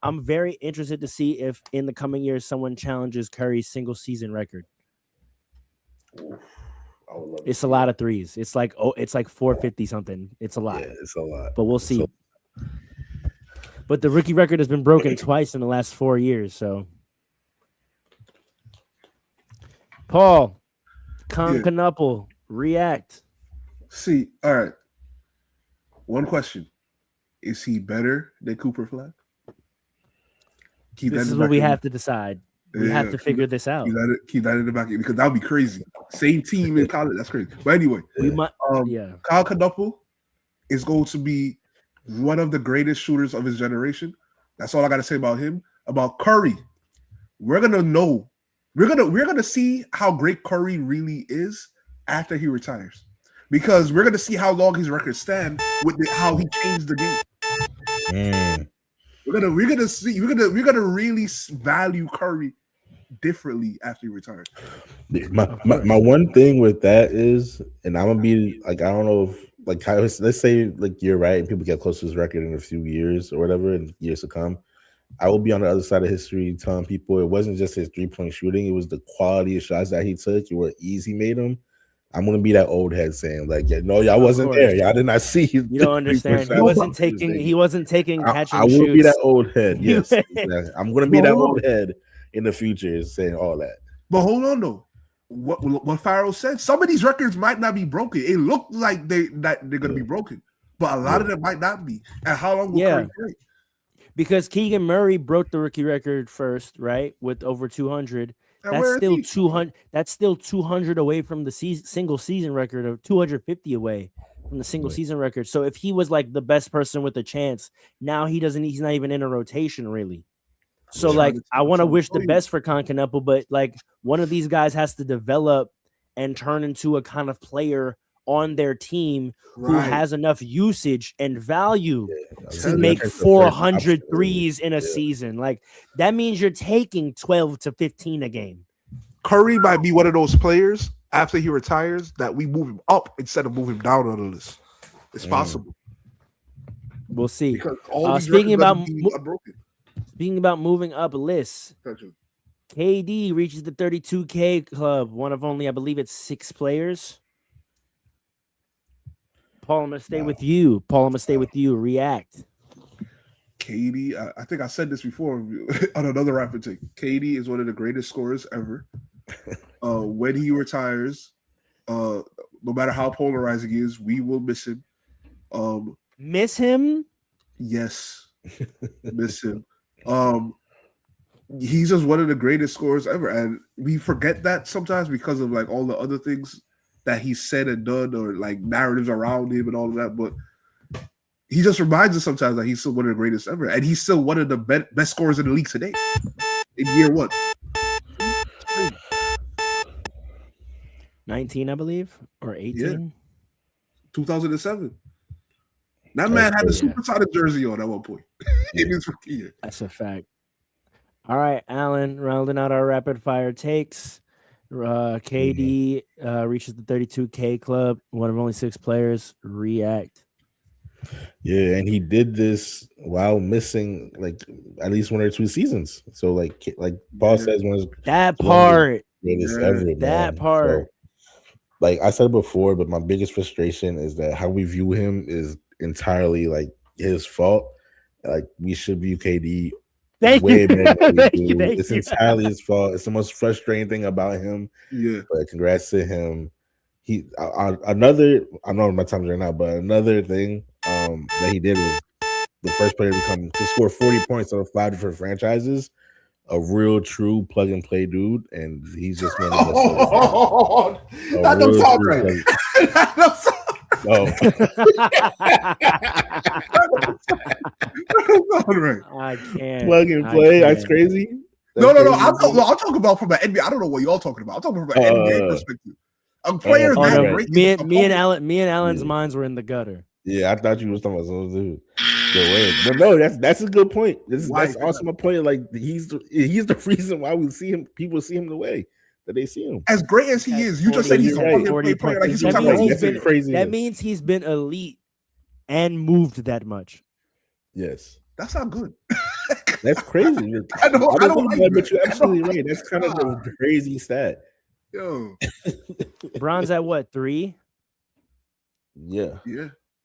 I'm very interested to see if in the coming years someone challenges Curry's single season record. It's a lot of threes. It's like 450 something. It's a lot.
Yeah, it's a lot.
But we'll see. But the rookie record has been broken twice in the last 4 years. So, Paul, Concanapple, react.
See, all right. One question: is he better than Cooper Flag?
This is what we have to decide. We have to figure this out.
Keep that in the back because that would be crazy. Same team in college. That's crazy. But anyway, Kyle Concanapple is going to be one of the greatest shooters of his generation. That's all I got to say about him. About Curry, we're gonna know. We're gonna see how great Curry really is after he retires, because we're gonna see how long his records stand with how he changed the game. We're gonna really value Curry differently after he retires.
My one thing with that is, and I'm gonna be like, I don't know if like let's say like you're right and people get close to his record in a few years or whatever in years to come. I will be on the other side of history telling people it wasn't just his 3-point shooting, it was the quality of shots that he took, what easy made him. I'm gonna be that old head saying, like, yeah, no, y'all wasn't there. Y'all did not see you.
You don't understand. He wasn't taking catch and
I will
shoots.
be that old head. Yes. Exactly. I'm gonna be that old head in the future saying all that.
But hold on though. What Pharaoh said, some of these records might not be broken. It looked like they're gonna be broken, but a lot of them might not be. And how long will Curry play?
Because Keegan Murray broke the rookie record first, right? With over 200. That's still 200. That's still 200 away from the single season record of 250 away from the single season record. So if he was like the best person with a chance, now he's not even in a rotation really. So like I want to wish the best for Concanepo, but like one of these guys has to develop and turn into a kind of player on their team who has enough usage and value to make 400 threes in a season. Like that means you're taking 12 to 15 a game.
Curry might be one of those players after he retires that we move him up instead of move him down on the list. It's possible.
We'll see.
Because all
speaking about moving up lists, KD reaches the 32K club, one of only, I believe it's 6 players. Paul, I'm going to stay with you. React.
KD, I think I said this before on another rapid take. KD is one of the greatest scorers ever. When he retires, no matter how polarizing he is, we will miss him.
Miss him?
Yes. Miss him. He's just one of the greatest scorers ever. And we forget that sometimes because of like all the other things that he said and done, or like narratives around him and all of that, but he just reminds us sometimes that he's still one of the greatest ever, and he's still one of the best scorers in the league today. In year what?
19, I believe, or 18.
2007. That man had the Supersonic jersey on at one point in his rookie year.
That's a fact. All right, Alan, rounding out our rapid fire takes. KD reaches the 32K club, one of only 6 players. React.
Yeah, and he did this while missing like at least 1 or 2 seasons. So like Paul says, one of
that part.
That
part.
So, like I said before, but my biggest frustration is that how we view him is entirely like his fault. Like we should view KD way better than we do. It's entirely his fault. It's the most frustrating thing about him.
Yeah.
But congrats to him. Another, I know my time's right now, but another thing that he did was the first player to score 40 points on 5 different franchises. A real true plug and play dude, and he's just one of the
that don't sound right.
I can't
plug and play. That's crazy.
No. I'll talk about from an NBA. I don't know what y'all talking about. I'm talking from an NBA perspective. Players
me and Alan's minds were in the gutter.
Yeah, I thought you was talking about some dude. But no, that's a good point. That's also my point. Like he's the reason why we see him. People see him the way that they see him.
As great as he is, you just said he's a 40 player. Like
crazy. That means he's been elite and moved that much.
Yes,
that's not good.
That's crazy. I don't like that, but you're absolutely right. That's kind of a crazy stat.
Yo,
Bron's at what, 3?
Yeah.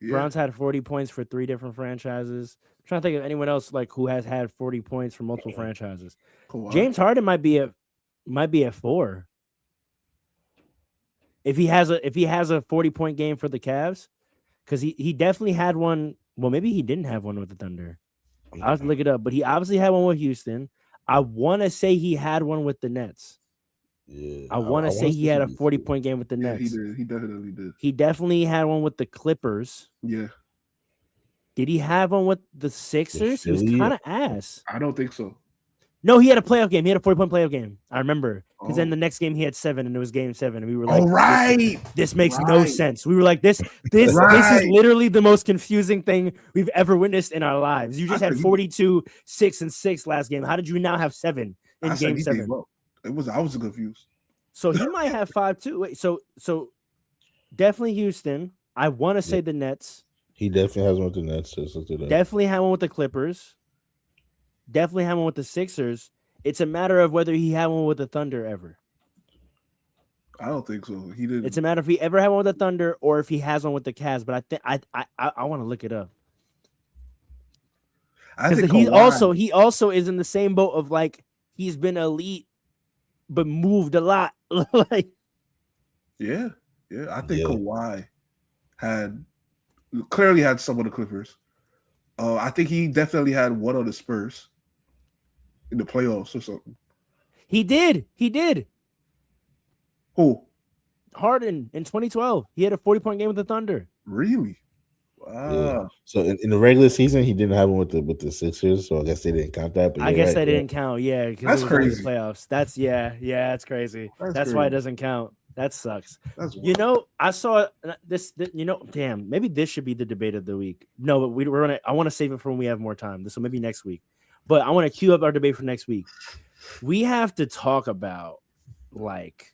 Bron's had 40 points for 3 different franchises. I'm trying to think of anyone else like who has had 40 points for multiple franchises. James Harden might be at 4. If he has a 40-point game for the Cavs, because he definitely had one. Well, maybe he didn't have one with the Thunder. I'll have to look it up, but he obviously had one with Houston. I want to say he had one with the Nets.
Yeah,
I want to say he had a 40-point game with the Nets.
He did. He definitely did.
He definitely had one with the Clippers.
Yeah.
Did he have one with the Sixers? He was kind of ass.
I don't think so.
No, he had a playoff game. He had a 40-point playoff game. I remember. Because then the next game he had 7, and it was game 7. And we were like, this makes no sense. We were like, this is literally the most confusing thing we've ever witnessed in our lives. You just had 42, 6, and 6 last game. How did you now have 7 in game 7?
I was confused.
So he might have 5 too. Wait, so definitely Houston. I want to say the Nets.
He definitely has one with the Nets.
Definitely had one with the Clippers. definitely had one with the Sixers. It's a matter of whether he had one with the Thunder ever.
I don't think so. He didn't.
It's a matter if he ever had one with the Thunder or if he has one with the Cavs. But I think I want to look it up. Because he also is in the same boat of like he's been elite, but moved a lot. Like,
yeah. I think Kawhi clearly had some of the Clippers. I think he definitely had one on the Spurs in the playoffs or something.
He did.
Who?
Harden in 2012. He had a 40-point game with the Thunder.
Really? Wow.
Yeah. So in the regular season, he didn't have one with the Sixers, so I guess they didn't count that. But
I guess they didn't count. Yeah,
that's crazy.
The playoffs. That's that's crazy. That's why it doesn't count. That sucks. I saw this. Damn. Maybe this should be the debate of the week. No, but we're gonna. I want to save it for when we have more time. So maybe next week. But I want to queue up our debate for next week. We have to talk about like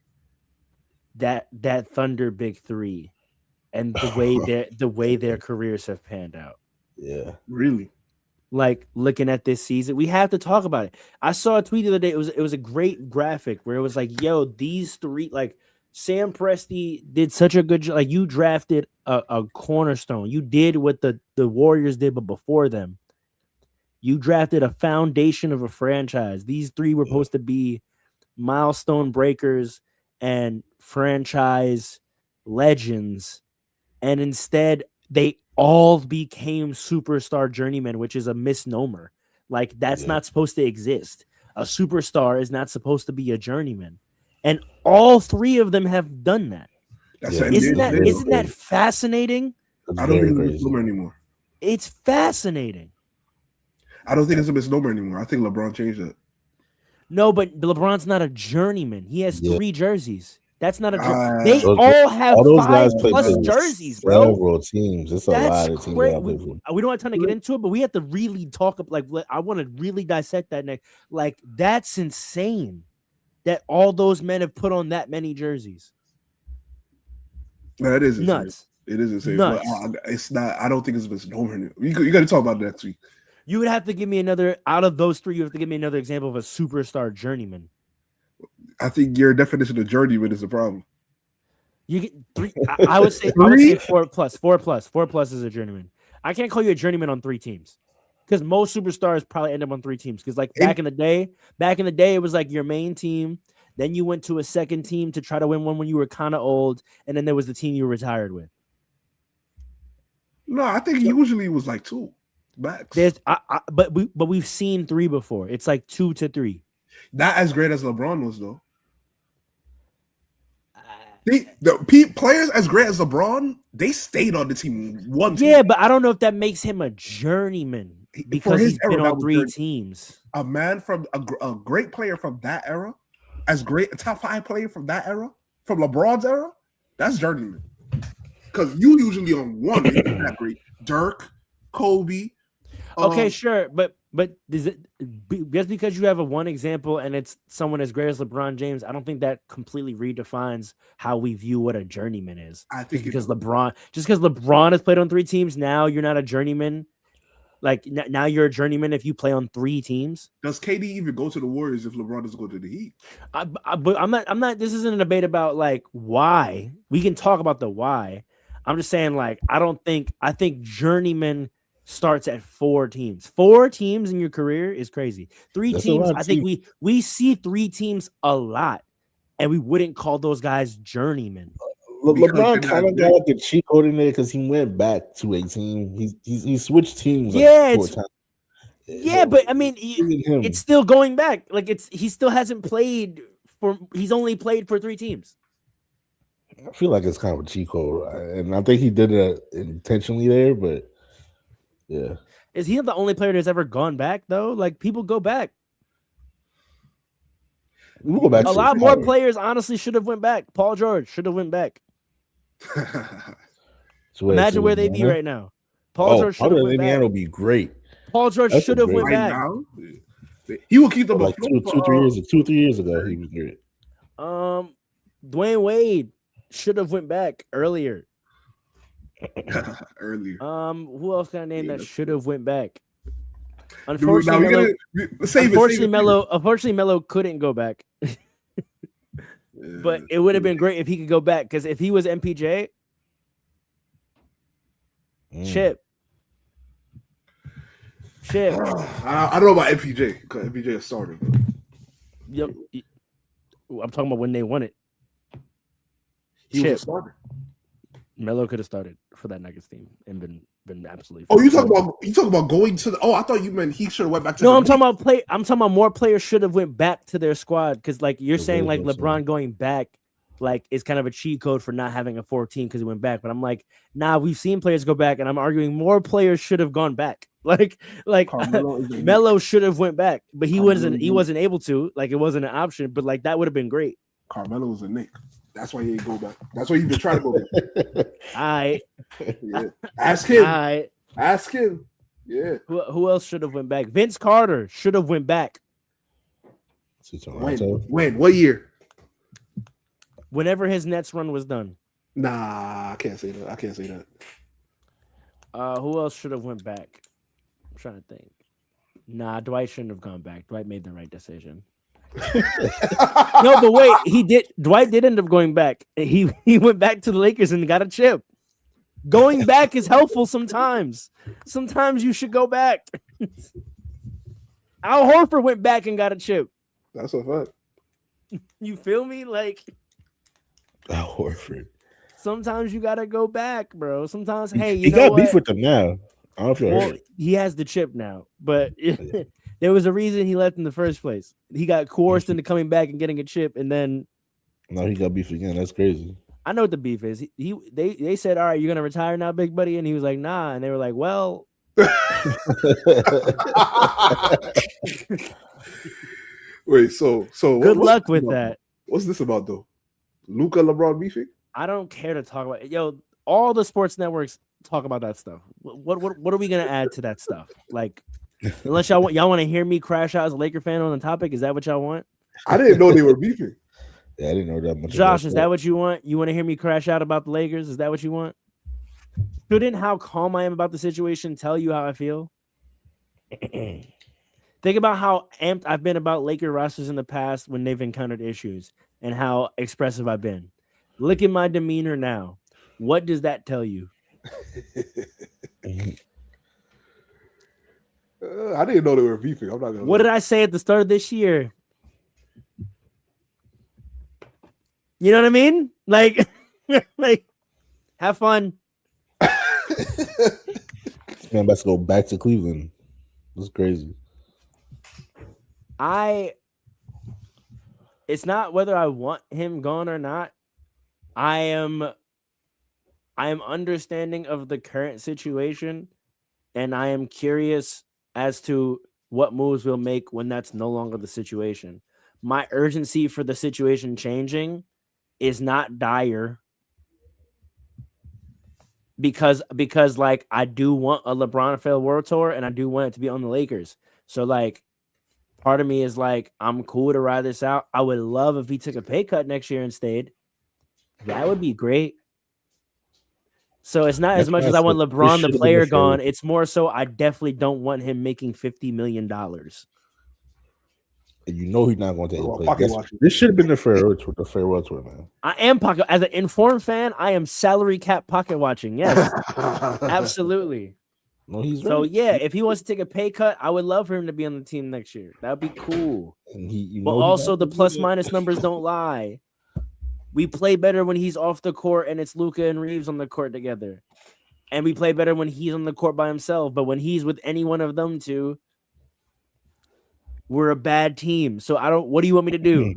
that Thunder big three and the way their careers have panned out.
Yeah,
really.
Like looking at this season, we have to talk about it. I saw a tweet the other day. It was a great graphic where it was like, yo, these three, like Sam Presti did such a good job. Like you drafted a cornerstone. You did what the Warriors did, but before them, you drafted a foundation of a franchise. These three were supposed to be milestone breakers and franchise legends. And instead, they all became superstar journeymen, which is a misnomer. Like, that's not supposed to exist. A superstar is not supposed to be a journeyman. And all three of them have done that. Isn't that fascinating?
I don't think it's a misnomer anymore.
It's fascinating.
I don't think it's a misnomer anymore. I think LeBron changed it.
No, but LeBron's not a journeyman. He has 3 jerseys. That's not a they all have 5+ jerseys, bro.
Several teams. It's a lot of teams.
We don't have time to get into it, but we have to really talk. Like, I want to really dissect that next. Like, that's insane that all those men have put on that many jerseys.
No, it is
nuts.
It is insane. But it's not. I don't think it's a misnomer. You got to talk about it next week.
You would have to give me another out of those 3. You have to give me another example of a superstar journeyman.
I think your definition of journeyman is a problem.
You get 3. I would say 4+. 4+ is a journeyman. I can't call you a journeyman on 3 teams because most superstars probably end up on 3 teams. Because like back in the day, it was like your main team. Then you went to a second team to try to win one when you were kind of old, and then there was the team you were retired with.
No, I think usually it was like 2 max.
But we've seen 3 before. It's like 2 to 3.
Not as great as LeBron was though. Players as great as LeBron, they stayed on the team one team.
Yeah, but I don't know if that makes him a journeyman because he's been on 3 teams.
A man from a great player from that era, as great a top 5 player from that era, from LeBron's era, that's journeyman. Because you usually on one isn't that great. Dirk, Kobe.
Okay, sure, but is it just because you have a one example and it's someone as great as LeBron James? I don't think that completely redefines how we view what a journeyman is.
I think
because LeBron has played on 3 teams, now you're not a journeyman. Like now you're a journeyman if you play on 3 teams.
Does KD even go to the Warriors if LeBron doesn't go to the Heat?
But I'm not. This isn't a debate about like why. We can talk about the why. I'm just saying like I think journeyman starts at 4 teams. 4 teams in your career is crazy. 3 teams, I think we see 3 teams a lot, and we wouldn't call those guys journeymen.
LeBron kind of got like a cheat code in there because he went back to a team. He switched teams.
Like 4 times. Yeah, but I mean, it's still going back. Like he still hasn't played for. He's only played for 3 teams.
I feel like it's kind of a cheat code, and I think he did it intentionally there, but. Yeah.
Is he the only player that's ever gone back though? Like people go back.
We'll go back.
A lot more players honestly should have went back. Paul George should have went back. Imagine where they'd be right now. Paul George should have went
Indiana
back.
Would be great.
Paul George should have went back.
He will keep them
like 2-3 years ago. He was great.
Dwayne Wade should have went back earlier.
Earlier.
Who else can I name that should have went back? Unfortunately, Melo couldn't go back. But it would have been great if he could go back, because if he was MPJ, Chip.
I don't know about MPJ because MPJ is starting.
Yep. I'm talking about when they won it.
He was a starter.
Melo could have started for that Nuggets team and been absolutely.
Oh, you talking about going to the? Oh, I thought you meant he should have went back to.
No, I'm talking about play. I'm talking about more players should have went back to their squad, because like you're saying, like LeBron going back, like is kind of a cheat code for not having a 14 because he went back. But I'm like, nah, we've seen players go back, and I'm arguing more players should have gone back. Like Melo should have went back, but he wasn't able to. Like it wasn't an option. But like that would have been great.
Carmelo was a Knick. That's why he didn't go back. That's why he been trying to go back.
Yeah.
Ask him. Ask him. Yeah.
Who else should have went back? Vince Carter should have went back.
When? What year?
Whenever his Nets run was done.
Nah, I can't say that.
Who else should have went back? I'm trying to think. Nah, Dwight shouldn't have gone back. Dwight made the right decision. No, but wait, he did. Dwight did end up going back. He went back to the Lakers and got a chip. Going back is helpful sometimes. Sometimes you should go back. Al Horford went back and got a chip.
That's a fact.
You feel me? Like
Al Horford.
Sometimes you gotta go back, bro. Sometimes, hey,
he got beef with them now. I don't know if you heard.
He has the chip now, but there was a reason he left in the first place. He got coerced into coming back and getting a chip, and then
now he got beef again. That's crazy.
I know what the beef is. They said, "All right, you're gonna retire now, big buddy," and he was like, "Nah," and they were like, "Well."
Wait, so
good luck with that.
What's this about though? Luka LeBron beefing?
I don't care to talk about it. Yo, all the sports networks talk about that stuff. What are we gonna add to that stuff? Like, unless y'all want to hear me crash out as a Laker fan on the topic, is that what y'all want?
I didn't know they were beefing.
Yeah, I didn't know that much.
Josh, is that what you want? You want to hear me crash out about the Lakers? Is that what you want? Shouldn't how calm I am about the situation tell you how I feel? Think about how amped I've been about Laker rosters in the past when they've encountered issues and how expressive I've been. Look at my demeanor now. What does that tell you?
I didn't know they were beefing. I'm not gonna.
What did I say at the start of this year? You know what I mean? Like, have fun.
This man about to go back to Cleveland. That's crazy.
It's not whether I want him gone or not. I am understanding of the current situation, and I am curious as to what moves we'll make when that's no longer the situation. My urgency for the situation changing is not dire because like I do want a LeBron failed world tour and I do want it to be on the Lakers. So like part of me is like, I'm cool to ride this out. I would love if he took a pay cut next year and stayed. That would be great. So it's not as much as I want LeBron the player gone. It's more so I definitely don't want him making $50 million.
And you know he's not going to take a play. This should have been the farewell tour, man.
I am pocket as an informed fan. I am salary cap pocket watching. Yes, absolutely.
No, he's
so right. Yeah. If he wants to take a pay cut, I would love for him to be on the team next year. That would be cool. And but also the plus minus numbers don't lie. We play better when he's off the court and it's Luka and Reeves on the court together, and we play better when he's on the court by himself. But when he's with any one of them two, we're a bad team. So I don't. What do you want me to do?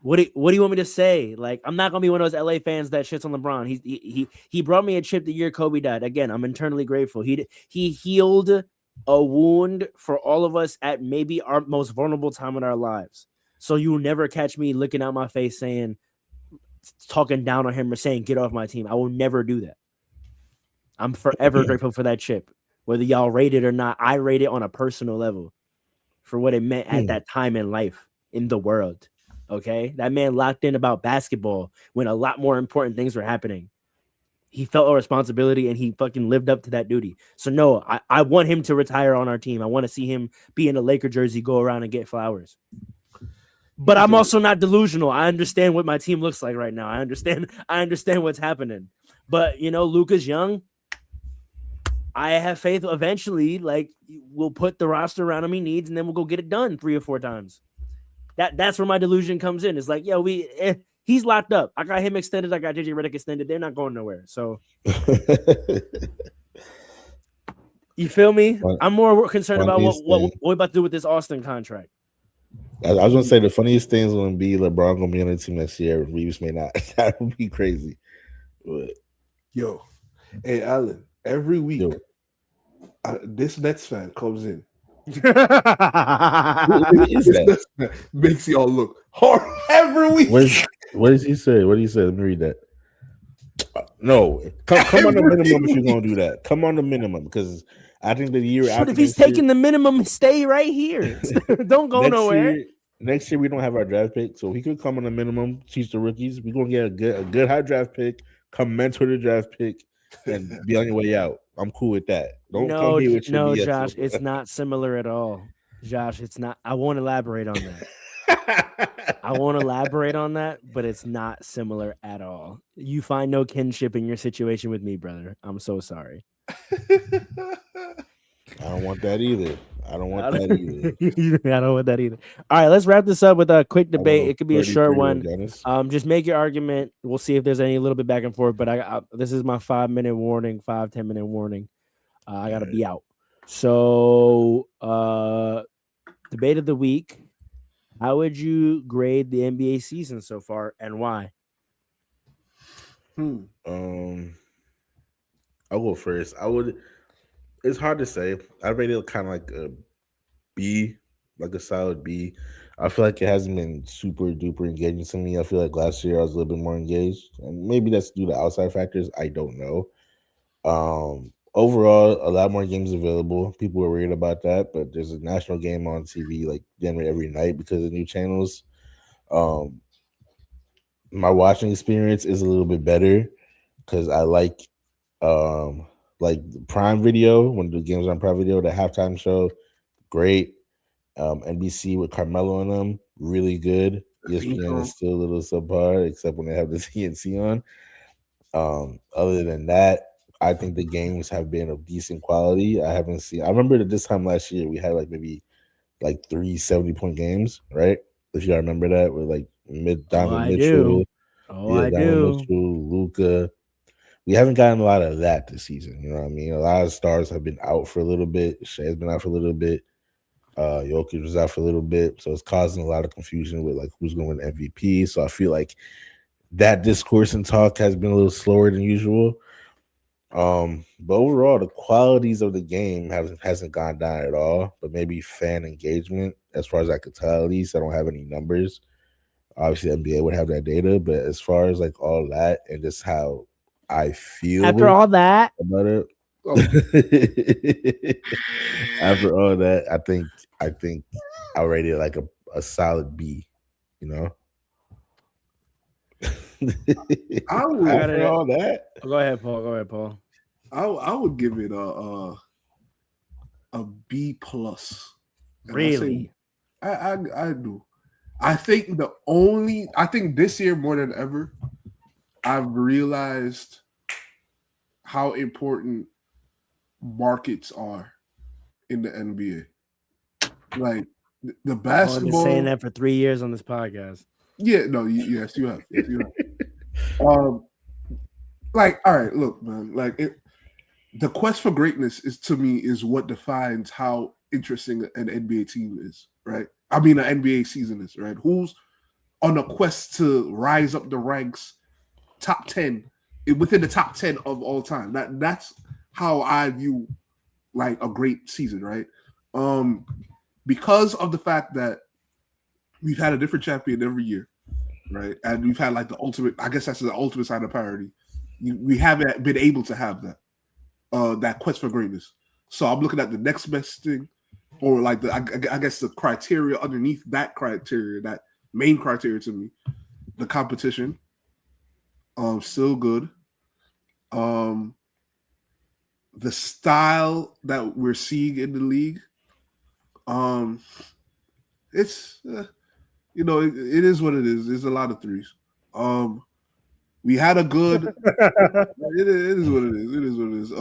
What do you want me to say? Like, I'm not gonna be one of those LA fans that shits on LeBron. He brought me a chip the year Kobe died. Again, I'm internally grateful. He healed a wound for all of us at maybe our most vulnerable time in our lives. So you will never catch me looking out my face saying, talking down on him or saying get off my team. I will never do that. I'm forever grateful for that chip. Whether y'all rate it or not, I rate it on a personal level for what it meant at that time in life, in the world. Okay? That man locked in about basketball when a lot more important things were happening. he felt a responsibility and he fucking lived up to that duty. So no, I want him to retire on our team. I want to see him be in a Laker jersey, go around and get flowers. But I'm also not delusional. I understand what my team looks like right now. I understand what's happening. But Luka's young. I have faith eventually, like, we'll put the roster around him he needs, and then we'll go get it done 3 or 4 times. That's where my delusion comes in. It's like, he's locked up. I got him extended. I got JJ Redick extended. They're not going nowhere. So you feel me? I'm more concerned about what we're about to do with this Austin contract.
I was gonna say the funniest thing is going to be LeBron gonna be on the team next year. Reeves may not. That would be crazy. But
hey Alan, every week this Nets fan comes in. Makes y'all look hard every week.
What does he say? What do you say? Let me read that. No, come on the minimum if you're gonna do that. Come on the minimum, because I think the year after.
But if he's taking the minimum, stay right here. Don't go nowhere.
Next year we don't have our draft pick, so he could come on the minimum, teach the rookies. We're gonna get a good high draft pick, come mentor the draft pick, and be on your way out. I'm cool with that. Don't come here with your BS.
Josh, it's not similar at all. Josh, it's not. I won't elaborate on that. But it's not similar at all. You find no kinship in your situation with me, brother. I'm so sorry.
I don't want that either. I don't want that either. All
right, let's wrap this up with a quick debate. It could be a short one. Just make your argument. We'll see if there's any little bit back and forth. But this is my 5-minute warning, 5-10-minute warning. I gotta be out. So, debate of the week. How would you grade the NBA season so far, and why?
I'll go first. It's hard to say. I rate it kind of like a B, like a solid B. I feel like it hasn't been super duper engaging to me. I feel like last year I was a little bit more engaged, and maybe that's due to outside factors. I don't know. Overall, a lot more games available. People are worried about that, but there's a national game on TV like generally every night because of new channels. My watching experience is a little bit better because I like Prime Video, when the games on Prime Video, the halftime show, great. NBC with Carmelo on them, really good. ESPN is still a little subpar, except when they have the TNC on. Other than that, I think the games have been of decent quality. I remember that this time last year we had maybe 3 70-point games, right? If you remember that, with Donovan Mitchell. Donovan Mitchell, Luka. We haven't gotten a lot of that this season. You know what I mean? A lot of stars have been out for a little bit. Shea's been out for a little bit. Jokic was out for a little bit. So it's causing a lot of confusion with who's going to win MVP. So I feel like that discourse and talk has been a little slower than usual. But overall, the qualities of the game hasn't gone down at all. But maybe fan engagement, as far as I could tell, at least I don't have any numbers. Obviously, the NBA would have that data, but as far as all that and just how I feel
after all that
about it, after all that, I think I rate it like a solid B. You know.
After
all that. Go ahead, Paul.
I would give it a B plus.
Really?
I do. I think this year more than ever, I've realized how important markets are in the NBA. Like the basketball.
I've been saying that for 3 years on this podcast.
Yeah, no, yes, you have. Yes, you have. All right, look, man. The quest for greatness is what defines how interesting an NBA team is, right? I mean, an NBA season is, right? Who's on a quest to rise up the ranks, top 10, within the top 10 of all time. That's how I view a great season, right? Because of the fact that we've had a different champion every year, right? And we've had the ultimate, I guess that's the ultimate sign of parity. We haven't been able to have that quest for greatness. So I'm looking at the next best thing, or I guess the criteria underneath that criteria, that main criteria to me, the competition, still good. The style that we're seeing in the league, it's it is what it is. There's a lot of threes. We had a good. It is what it is. It is what it is.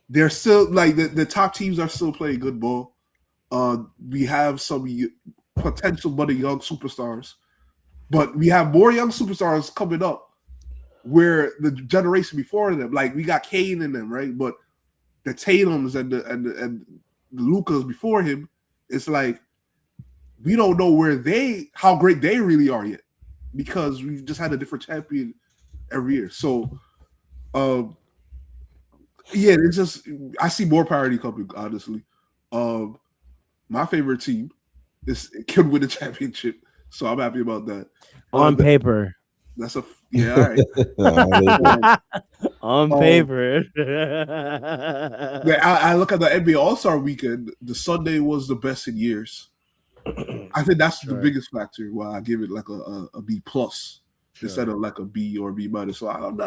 They're still like the top teams are still playing good ball. We have some potential but young superstars, but we have more young superstars coming up. Where the generation before them, like we got Kane in them, right? But the Tatums and the Lukas before him, it's like we don't know how great they really are yet, because we've just had a different champion every year. So, it's just I see more parity coming. Honestly, my favorite team could win the championship, so I'm happy about that.
On paper.
That's all right.
On paper.
I look at the NBA All-Star weekend. The Sunday was the best in years. I think that's the biggest factor why I give it like a B plus instead of like a B or B minus. So I'm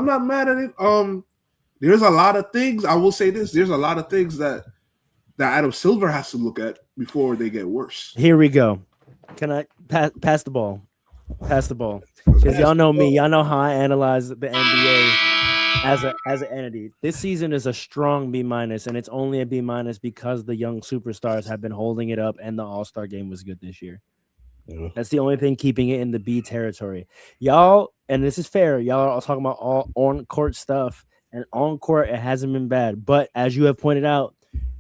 not mad at it. There's a lot of things. I will say this. There's a lot of things that Adam Silver has to look at before they get worse.
Here we go. Can I pass the ball? Pass the ball, because y'all know me. Y'all know how I analyze the NBA as an entity. This season is a strong B minus, and it's only a B minus because the young superstars have been holding it up, and the All-Star game was good this year. Yeah. That's the only thing keeping it in the B territory. Y'all, and this is fair. Y'all are talking about all on-court stuff, and on-court it hasn't been bad. But as you have pointed out,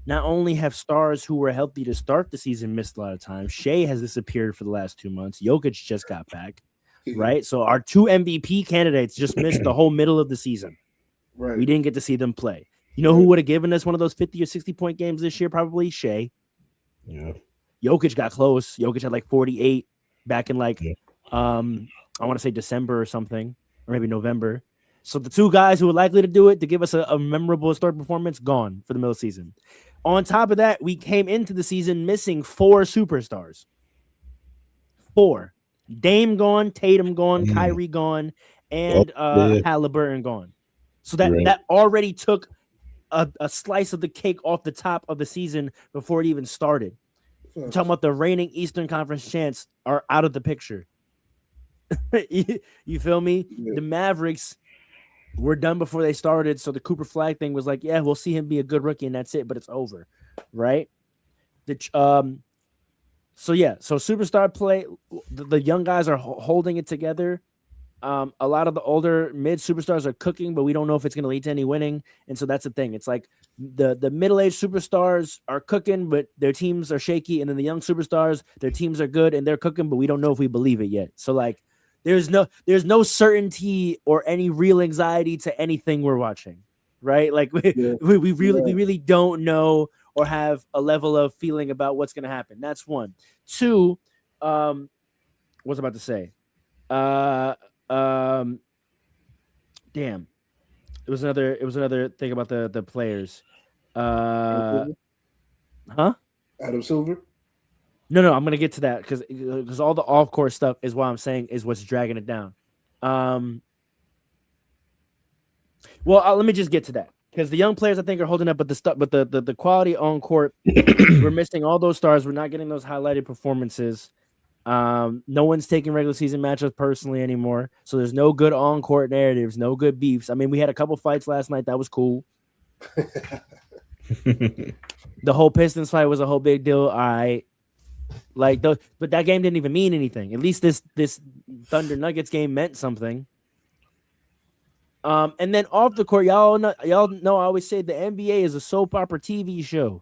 not only have stars who were healthy to start the season missed a lot of time, Shea has disappeared for the last 2 months. Jokic just got back, right? So our 2 MVP candidates just missed the whole middle of the season. Right. We didn't get to see them play. You know who would have given us one of those 50 or 60-point games this year? Probably Shea. Yeah. Jokic got close. Jokic had like 48 back in I want to say December or something, or maybe November. So the 2 guys who were likely to do it to give us a memorable historic performance, gone for the middle of the season. On top of that, we came into the season missing 4 superstars. 4. Dame gone, Tatum gone, Kyrie gone, and Halliburton gone. So that already took a slice of the cake off the top of the season before it even started. I'm talking about the reigning Eastern Conference champs are out of the picture. You feel me? Yeah. The Mavericks were done before they started, so the Cooper Flag thing was like, yeah, we'll see him be a good rookie, and that's it. But it's over, right? So superstar play. The young guys are holding it together. A lot of the older mid superstars are cooking, but we don't know if it's going to lead to any winning. And so that's the thing. It's like the middle-aged superstars are cooking, but their teams are shaky, and then the young superstars, their teams are good and they're cooking, but we don't know if we believe it yet. So like, there's no certainty or any real anxiety to anything we're watching, right? Like we really don't know or have a level of feeling about what's going to happen. That's one. 2, what's I about to say? Damn. It was another thing about the players. Huh?
Adam Silver?
No, I'm gonna get to that because all the off-court stuff is what I'm saying is what's dragging it down. Let me just get to that because the young players I think are holding up, but the quality on court, we're missing all those stars. We're not getting those highlighted performances. No one's taking regular season matchups personally anymore, so there's no good on court narratives, no good beefs. I mean, we had a couple fights last night that was cool. The whole Pistons fight was a whole big deal. But that game didn't even mean anything. At least this Thunder Nuggets game meant something. And then off the court, y'all know I always say the NBA is a soap opera TV show,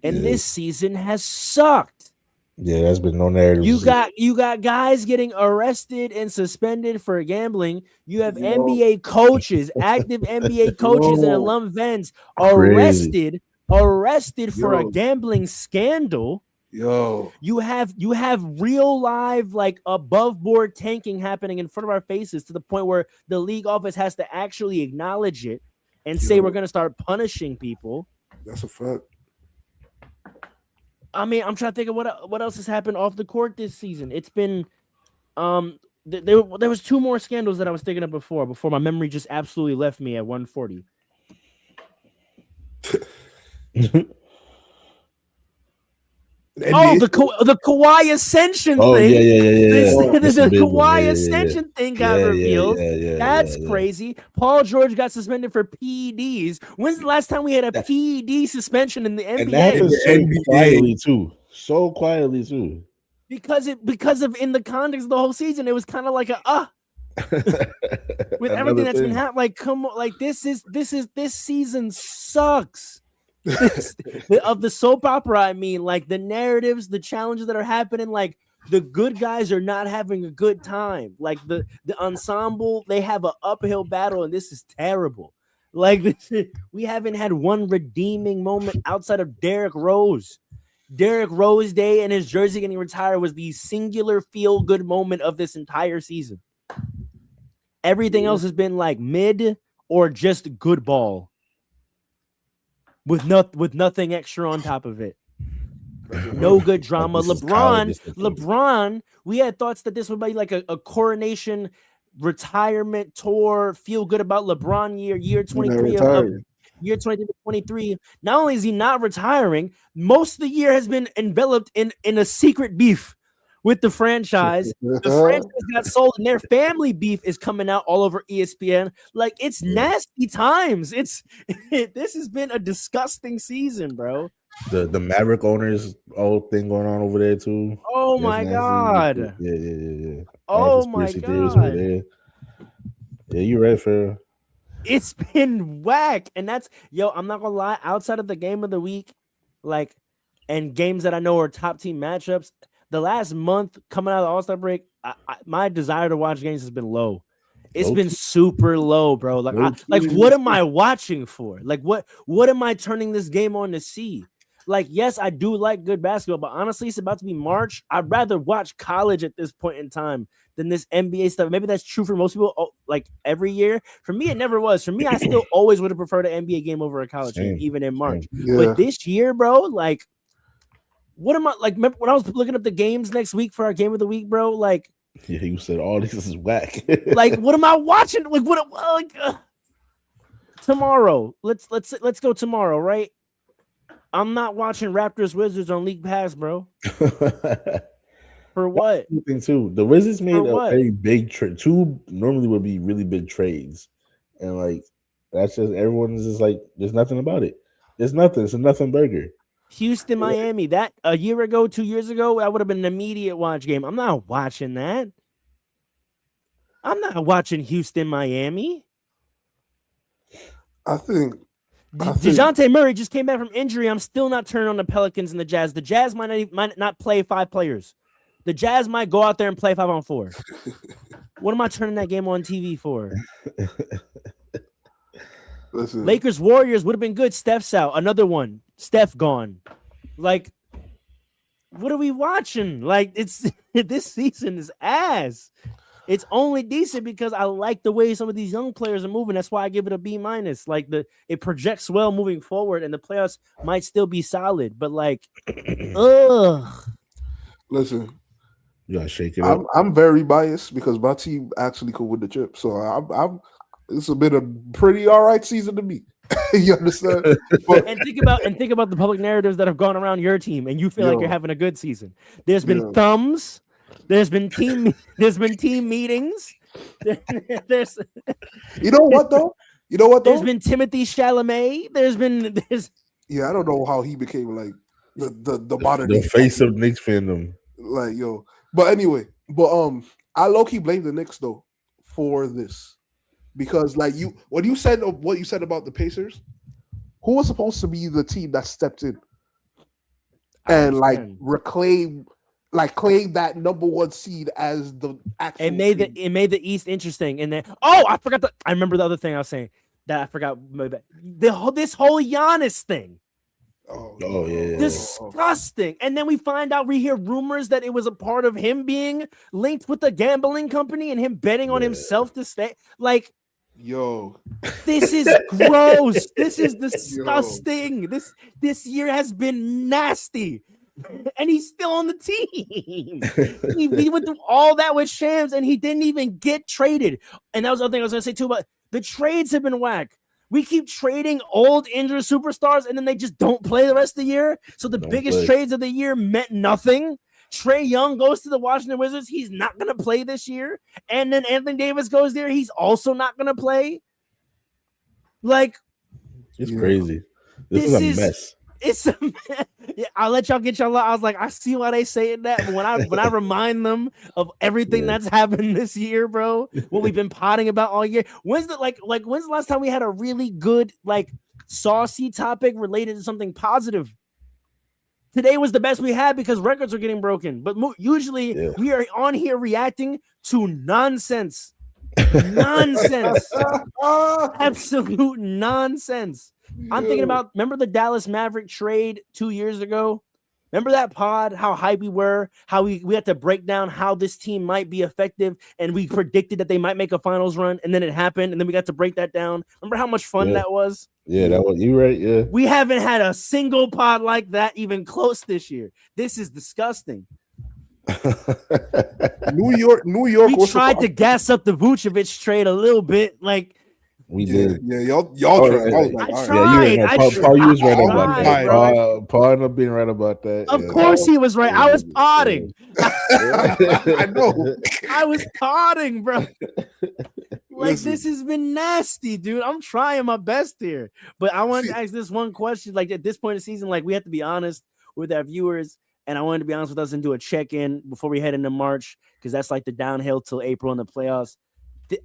and this season has sucked.
Yeah, there's been no narrative.
You got guys getting arrested and suspended for gambling. You have NBA coaches, active NBA coaches and alum vets arrested for a gambling scandal. You have real live like above board tanking happening in front of our faces to the point where the league office has to actually acknowledge it and say we're going to start punishing people.
That's a fact.
I mean, I'm trying to think of what else has happened off the court this season. It's been there was 2 more scandals that I was thinking of before my memory just absolutely left me at 140. The Kawhi Ascension thing.
Yeah.
The Kawhi Ascension thing got revealed. That's crazy. Paul George got suspended for PEDs. When's the last time we had a PED suspension in the NBA?
And that happened so quietly too.
Because of in the context of the whole season, it was kind of like with everything that's been happening. Like, come on, like this season sucks. Of the soap opera, I mean, like the narratives, the challenges that are happening, like the good guys are not having a good time. Like the ensemble, they have an uphill battle, and this is terrible. Like we haven't had one redeeming moment outside of Derrick Rose. Derrick Rose Day and his jersey getting retired was the singular feel-good moment of this entire season. Everything else has been like mid or just good ball. With nothing extra on top of it. No good drama. LeBron, we had thoughts that this would be like a coronation retirement tour. Feel good about LeBron year 23 of year 2023. Not only is he not retiring, most of the year has been enveloped in a secret beef with the franchise. The franchise got sold, and their family beef is coming out all over ESPN. Like, it's nasty times. This has been a disgusting season, bro.
The Maverick owners old thing going on over there too.
Oh my god.
Yeah.
Oh my god.
Yeah, you right, Phil.
It's been whack, and I'm not gonna lie. Outside of the game of the week, like, and games that I know are top team matchups. The last month coming out of the All-Star break, my desire to watch games has been low. It's been super low, bro. What am I watching for? Like, what am I turning this game on to see? Like, yes, I do like good basketball, but honestly, it's about to be March. I'd rather watch college at this point in time than this NBA stuff. Maybe that's true for most people, like every year. For me, it never was. For me, I still always would have preferred an NBA game over a college game, even in March. Yeah. But this year, bro, like, what am I like? Remember when I was looking up the games next week for our game of the week, bro? Like,
yeah, you said all this is whack.
Like, what am I watching? Like, tomorrow? Let's go tomorrow, right? I'm not watching Raptors Wizards on League Pass, bro. For what?
Thing too. The Wizards made a very big trade. 2 normally would be really big trades, and like that's just everyone's just like, there's nothing about it. There's nothing. It's a nothing burger.
Houston, Miami. That a year ago, 2 years ago, that would have been an immediate watch game. I'm not watching that. I'm not watching Houston, Miami.
I think
DeJounte Murray just came back from injury. I'm still not turning on the Pelicans and the Jazz. The Jazz might not play 5 players. The Jazz might go out there and play 5-on-4. What am I turning that game on TV for?
Listen.
Lakers Warriors would have been good. Steph's out. Another one. Steph gone. Like, what are we watching? Like, it's this season is ass. It's only decent because I like the way some of these young players are moving. That's why I give it a B-. Like, it projects well moving forward, and the playoffs might still be solid. But like,
listen,
you gotta shake it up.
I'm very biased because my team actually could win the chip. So I'm it's been a pretty all right season to me. You understand?
But, and think about the public narratives that have gone around your team, and you feel like you're having a good season. There's been thumbs. There's been team meetings. There's
You know what though?
There's been Timothy Chalamet.
Yeah, I don't know how he became like the modern
the face of Knicks fandom.
Like, yo. But anyway, I low-key blame the Knicks though for this. Because like what you said about the Pacers, who was supposed to be the team that stepped in and claim that number 1 seed as the actual
it made the East interesting. And then I remember the other thing I was saying that I forgot. This whole Giannis thing.
Oh yeah,
disgusting. And then we hear rumors that it was a part of him being linked with the gambling company and him betting on himself to stay. Like,
yo,
this is gross. This is disgusting. This year has been nasty. and he's still on the team. he went through all that with Shams, and he didn't even get traded. And that was the other thing I was going to say too. But the trades have been whack. We keep trading old injured superstars, and then they just don't play the rest of the year. So the biggest trades of the year meant nothing. Trae Young goes to the Washington Wizards. He's not going to play this year. And then Anthony Davis goes there. He's also not going to play. Like,
it's crazy. This is a mess.
It's a mess. Yeah, I'll let y'all get y'all. I was like, I see why they saying that. But when I remind them of everything that's happened this year, bro, what we've been potting about all year. When's the last time we had a really good, like, saucy topic related to something positive? Today was the best we had because records are getting broken. But usually we are on here reacting to nonsense. Nonsense. Absolute nonsense. I'm thinking about, remember the Dallas Maverick trade 2 years ago? Remember that pod, how hype we were, how we had to break down how this team might be effective, and we predicted that they might make a finals run, and then it happened, and then we got to break that down. Remember how much fun that was?
Yeah, that was you right. Yeah.
We haven't had a single pod like that even close this year. This is disgusting.
New York.
We tried to gas up the Vucevic trade a little bit, like
we did.
Yeah, y'all tried.
I tried.
Paul, you was right about that. Paul ended up being right about that.
Of course he was right. I was potting.
I know.
I was potting, bro. Like, this has been nasty, dude. I'm trying my best here. But I wanted to ask this one question. Like, at this point in the season, like, we have to be honest with our viewers. And I wanted to be honest with us and do a check-in before we head into March, because that's like the downhill till April in the playoffs.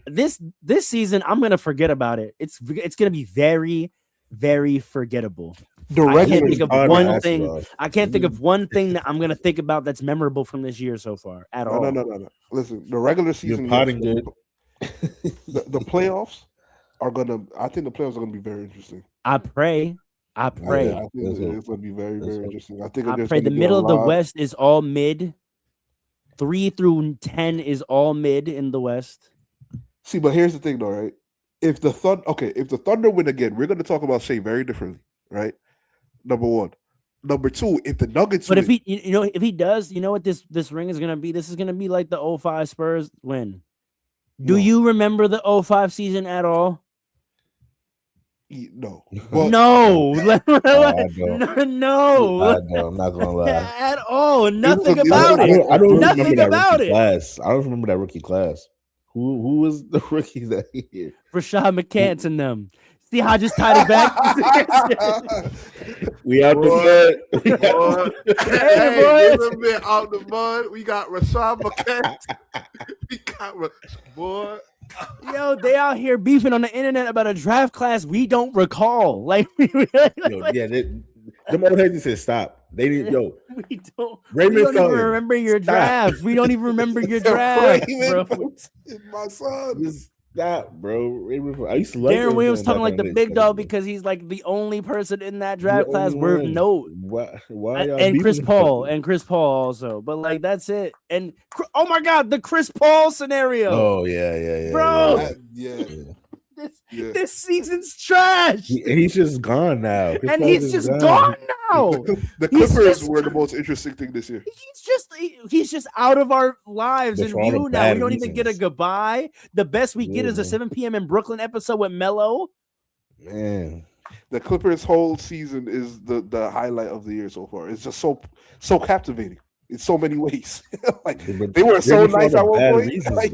This season, I'm gonna forget about it. It's gonna be very, very forgettable. I can't think of one thing. I can't think of one thing that I'm gonna think about that's memorable from this year so far at all.
No. Listen, the regular season.
You're potting good.
The playoffs are gonna. I think the playoffs are gonna be very interesting.
I pray.
I think it's gonna be very, very interesting. I
pray the middle of the West is all mid. 3 through 10 is all mid in the West.
See, but here's the thing, though, right? If the Thunder win again, we're gonna talk about Shea very differently, right? Number one. Number two, if the Nuggets
win, if he does, you know what this ring is gonna be? This is gonna be like the 05 Spurs win. Do you remember the 05 season at all?
No.
No.
I don't.
No.
I'm not gonna lie.
At all. Nothing about it.
I don't
Nothing about it.
Class. I don't remember that rookie class. Who was the rookie that year?
Rashad McCants and them. See how I just tied it back?
We out the mud.
Hey, boys. Bit out the mud. We got Rashad McCants. We got boy.
Yo, they out here beefing on the internet about a draft class we don't recall. Like,
the motherfuckers said stop. They didn't.
We don't
Raymond
even remember your draft. We don't even remember your draft, bro.
My son.
Stop, bro. I used to love
Darren Williams talking like the big dog because he's like the only person in that draft class worth note.
Why
and Chris Paul also, but like that's it. And oh my God, the Chris Paul scenario.
Oh yeah,
bro. This season's trash.
He's just gone now.
And he's just gone now.
The Clippers were the most interesting thing this year.
He's just out of our lives and view now. We don't even get a goodbye. The best we get is a 7 p.m. in Brooklyn episode with Melo.
Man,
the Clippers' whole season is the highlight of the year so far. It's just so captivating in so many ways. Like they were so nice at one point. Like,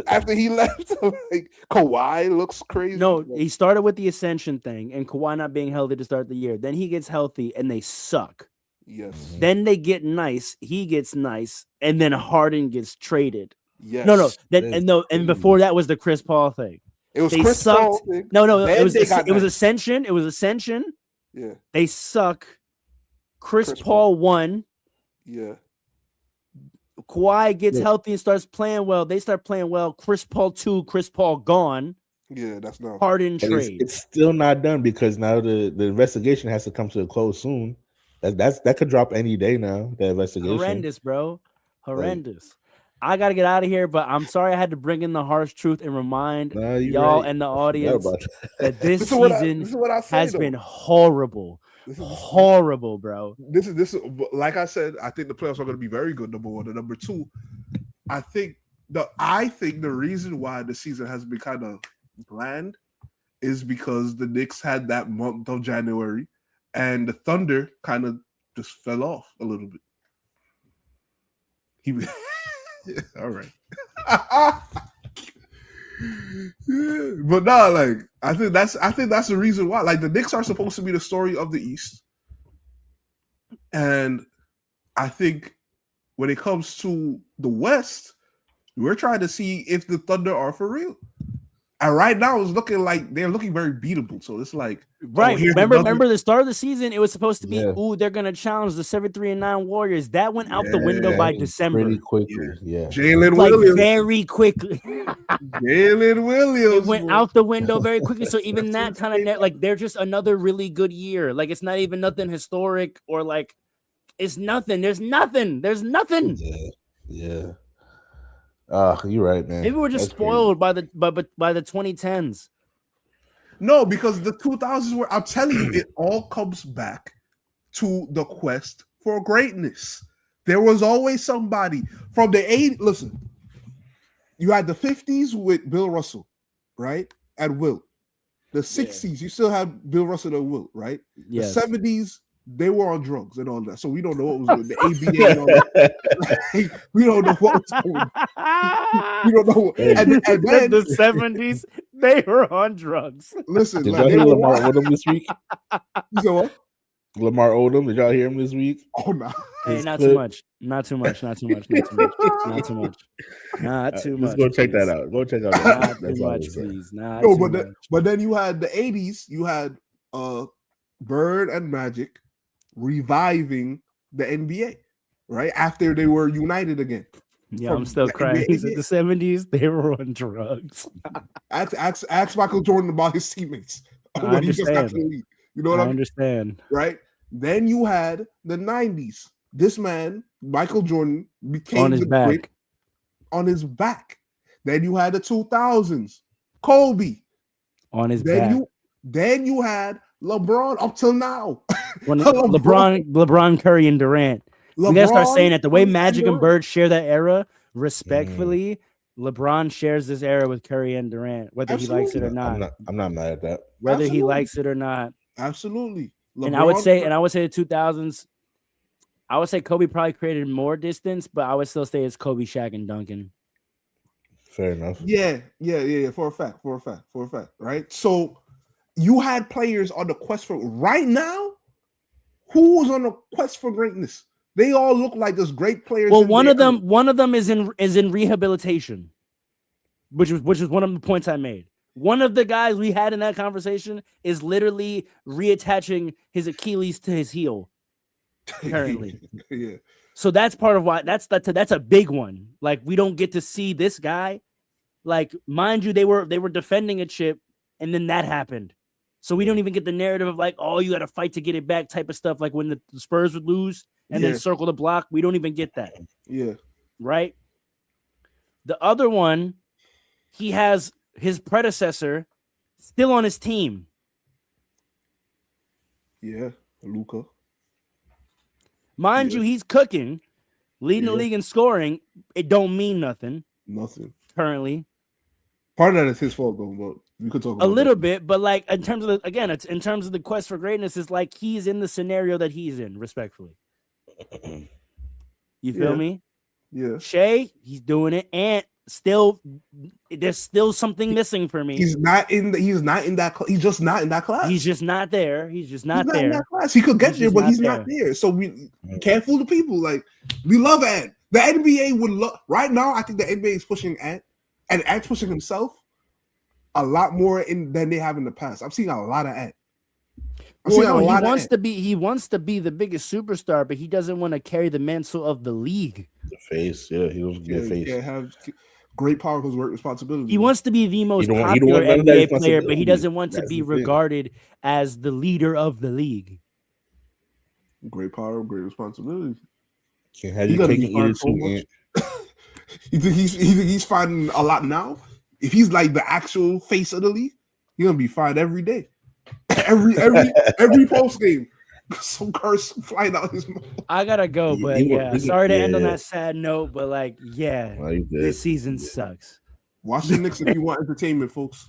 after he left, like Kawhi looks crazy.
No, he started with the ascension thing and Kawhi not being healthy to start the year. Then he gets healthy and they suck.
Yes.
Then they get nice. He gets nice, and then Harden gets traded.
Yes.
No. And before that was the Chris Paul thing.
It was Chris Paul thing.
No. It was ascension. It was ascension.
Yeah.
They suck. Chris Paul won.
Yeah.
Kawhi gets healthy and starts playing well. They start playing well. Chris Paul 2, Chris Paul gone.
Yeah, that's not
Harden trade.
It's still not done because now the investigation has to come to a close soon. That could drop any day now. The investigation.
Horrendous, bro. Horrendous. I gotta get out of here, but I'm sorry I had to bring in the harsh truth and remind y'all and the audience that this season has been horrible. horrible, bro.
This is like I said. I think the playoffs are going to be very good. Number one, and number two, I think the reason why the season has been kind of bland is because the Knicks had that month of January, and the Thunder kind of just fell off a little bit. All right. But no, like I think that's the reason why. Like the Knicks are supposed to be the story of the East, and I think when it comes to the West, we're trying to see if the Thunder are for real. And right now, it's looking like they're looking very beatable. So it's like,
right. Remember the start of the season, it was supposed to be, they're going to challenge the 7-3-9 Warriors. That went out the window by December.
Pretty quickly,
Jalen Williams.
Very quickly.
Jalen Williams.
It went out the window very quickly. So even that kind of, like, they're just another really good year. Like, it's not even nothing historic or, like, it's nothing. There's nothing.
Yeah. You're right, man.
Maybe we're just spoiled by the 2010s.
No, because the 2000s were. I'm telling you, it all comes back to the quest for greatness. There was always somebody from the 80s. Listen, you had the 50s with Bill Russell, right, and Wilt. The 60s, you still have Bill Russell and Wilt, right?
Yes.
The 70s. They were on drugs and all that, so we don't know what was with the ABA and all that. We don't know what was going on. We don't know. And then
the 70s, they were on drugs.
Listen,
did y'all hear Lamar Odom this week?
You said what?
Lamar Odom, did y'all hear him this week?
Oh no!
Hey, not too much. Not too much. Let's go check
that out. Go check out.
Not too much, please.
But then you had the 80s. You had Bird and Magic reviving the NBA, right? After they were united again.
Yeah, I'm still crying. The 70s, they were on drugs.
Ask Michael Jordan about his teammates.
I understand.
You know what I
understand.
Right? Then you had the 90s. This man, Michael Jordan, became
on his back.
Great on his back. Then you had the 2000s. Kobe.
On his back.
Then you had LeBron up till now.
LeBron, Curry, and Durant. We gotta start saying that the way Magic and Bird share that era, respectfully, LeBron shares this era with Curry and Durant, whether he likes it or not.
I'm not mad at that.
Whether he likes it or not.
Absolutely.
LeBron, and I would say the 2000s. I would say Kobe probably created more distance, but I would still say it's Kobe, Shaq, and Duncan.
Fair enough.
Yeah. For a fact. Right. So you had players on the quest for right now. Who's on the quest for greatness? They all look like those great players.
Well, one of them is in rehabilitation, which was one of the points I made. One of the guys we had in that conversation is literally reattaching his Achilles to his heel currently.
Yeah.
So that's part of why that's a big one. Like we don't get to see this guy. Like mind you, they were defending a chip, and then that happened. So we don't even get the narrative of like, oh, you got to fight to get it back type of stuff. Like when the Spurs would lose and then circle the block. We don't even get that.
Yeah.
Right. The other one, he has his predecessor still on his team.
Yeah. Luka.
Mind you, he's cooking, leading the league in scoring. It don't mean nothing.
Nothing.
Currently.
Part of that is his fault, though, but we could talk about
a little bit, but like in terms of in terms of the quest for greatness, is like he's in the scenario that he's in, respectfully. You feel me?
Yeah.
Shea, he's doing it, and still, there's still something missing for me.
He's not in that. He's just not in that class.
He's just not there. He's just not there.
In that class. He could get there, but he's not there. So we can't fool the people. Like we love Ant. The NBA would love right now. I think the NBA is pushing Ant. And Ant's pushing himself a lot more than they have in the past. I've seen a lot of Ant.
He wants to be the biggest superstar, but he doesn't want to carry the mantle of the league.
The face, he was a face.
Yeah, have great power comes great responsibility.
He wants to be the most popular NBA player, but he doesn't want to be regarded as the leader of the league.
Great power, great responsibility.
Can't have you taking either too.
You think he's fighting a lot now? If he's like the actual face of the league, he's gonna be fired every day, every post game. some curse flying out his mouth.
I gotta go, but sorry to end on that sad note, but like, this season sucks.
Watch the Knicks if you want entertainment, folks.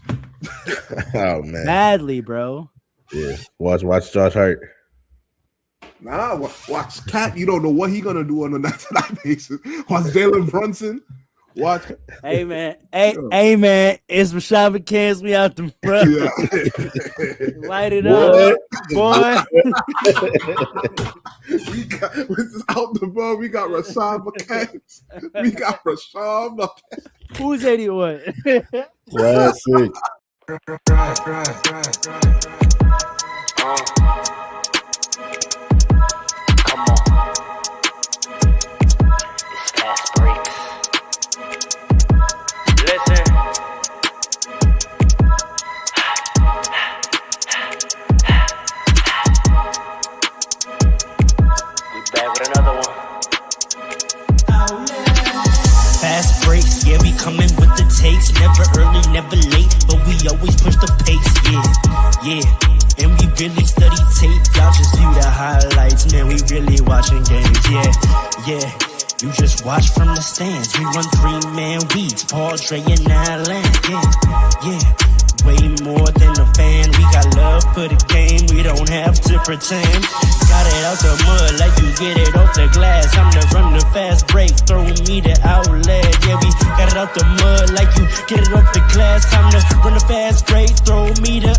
Oh man,
badly, bro.
Yeah, watch Josh Hart.
Nah, watch Cat. You don't know what he gonna do on a night-to-night basis. Watch Jalen Brunson. Watch.
Hey man, hey man, it's Rashad McCants. We out the front. Yeah. Light it up, boy.
We got out the ball. We got Rashad McCants. We got Rashad McCants.
Who's 81?
Classic.
Coming with the takes, never early, never late, but we always push the pace, yeah. And we really study tape, y'all just view the highlights, man, we really watching games, yeah. You just watch from the stands, we run 3-man weeks, Paul, Dre, and Allen, yeah. Way more than a fan, we got love for the game, we don't have to pretend. Got it out the mud like you get it off the glass. I'm the run the fast break, throw me the outlet. Yeah, we got it out the mud like you get it off the glass. I'm the run the fast break, throw me the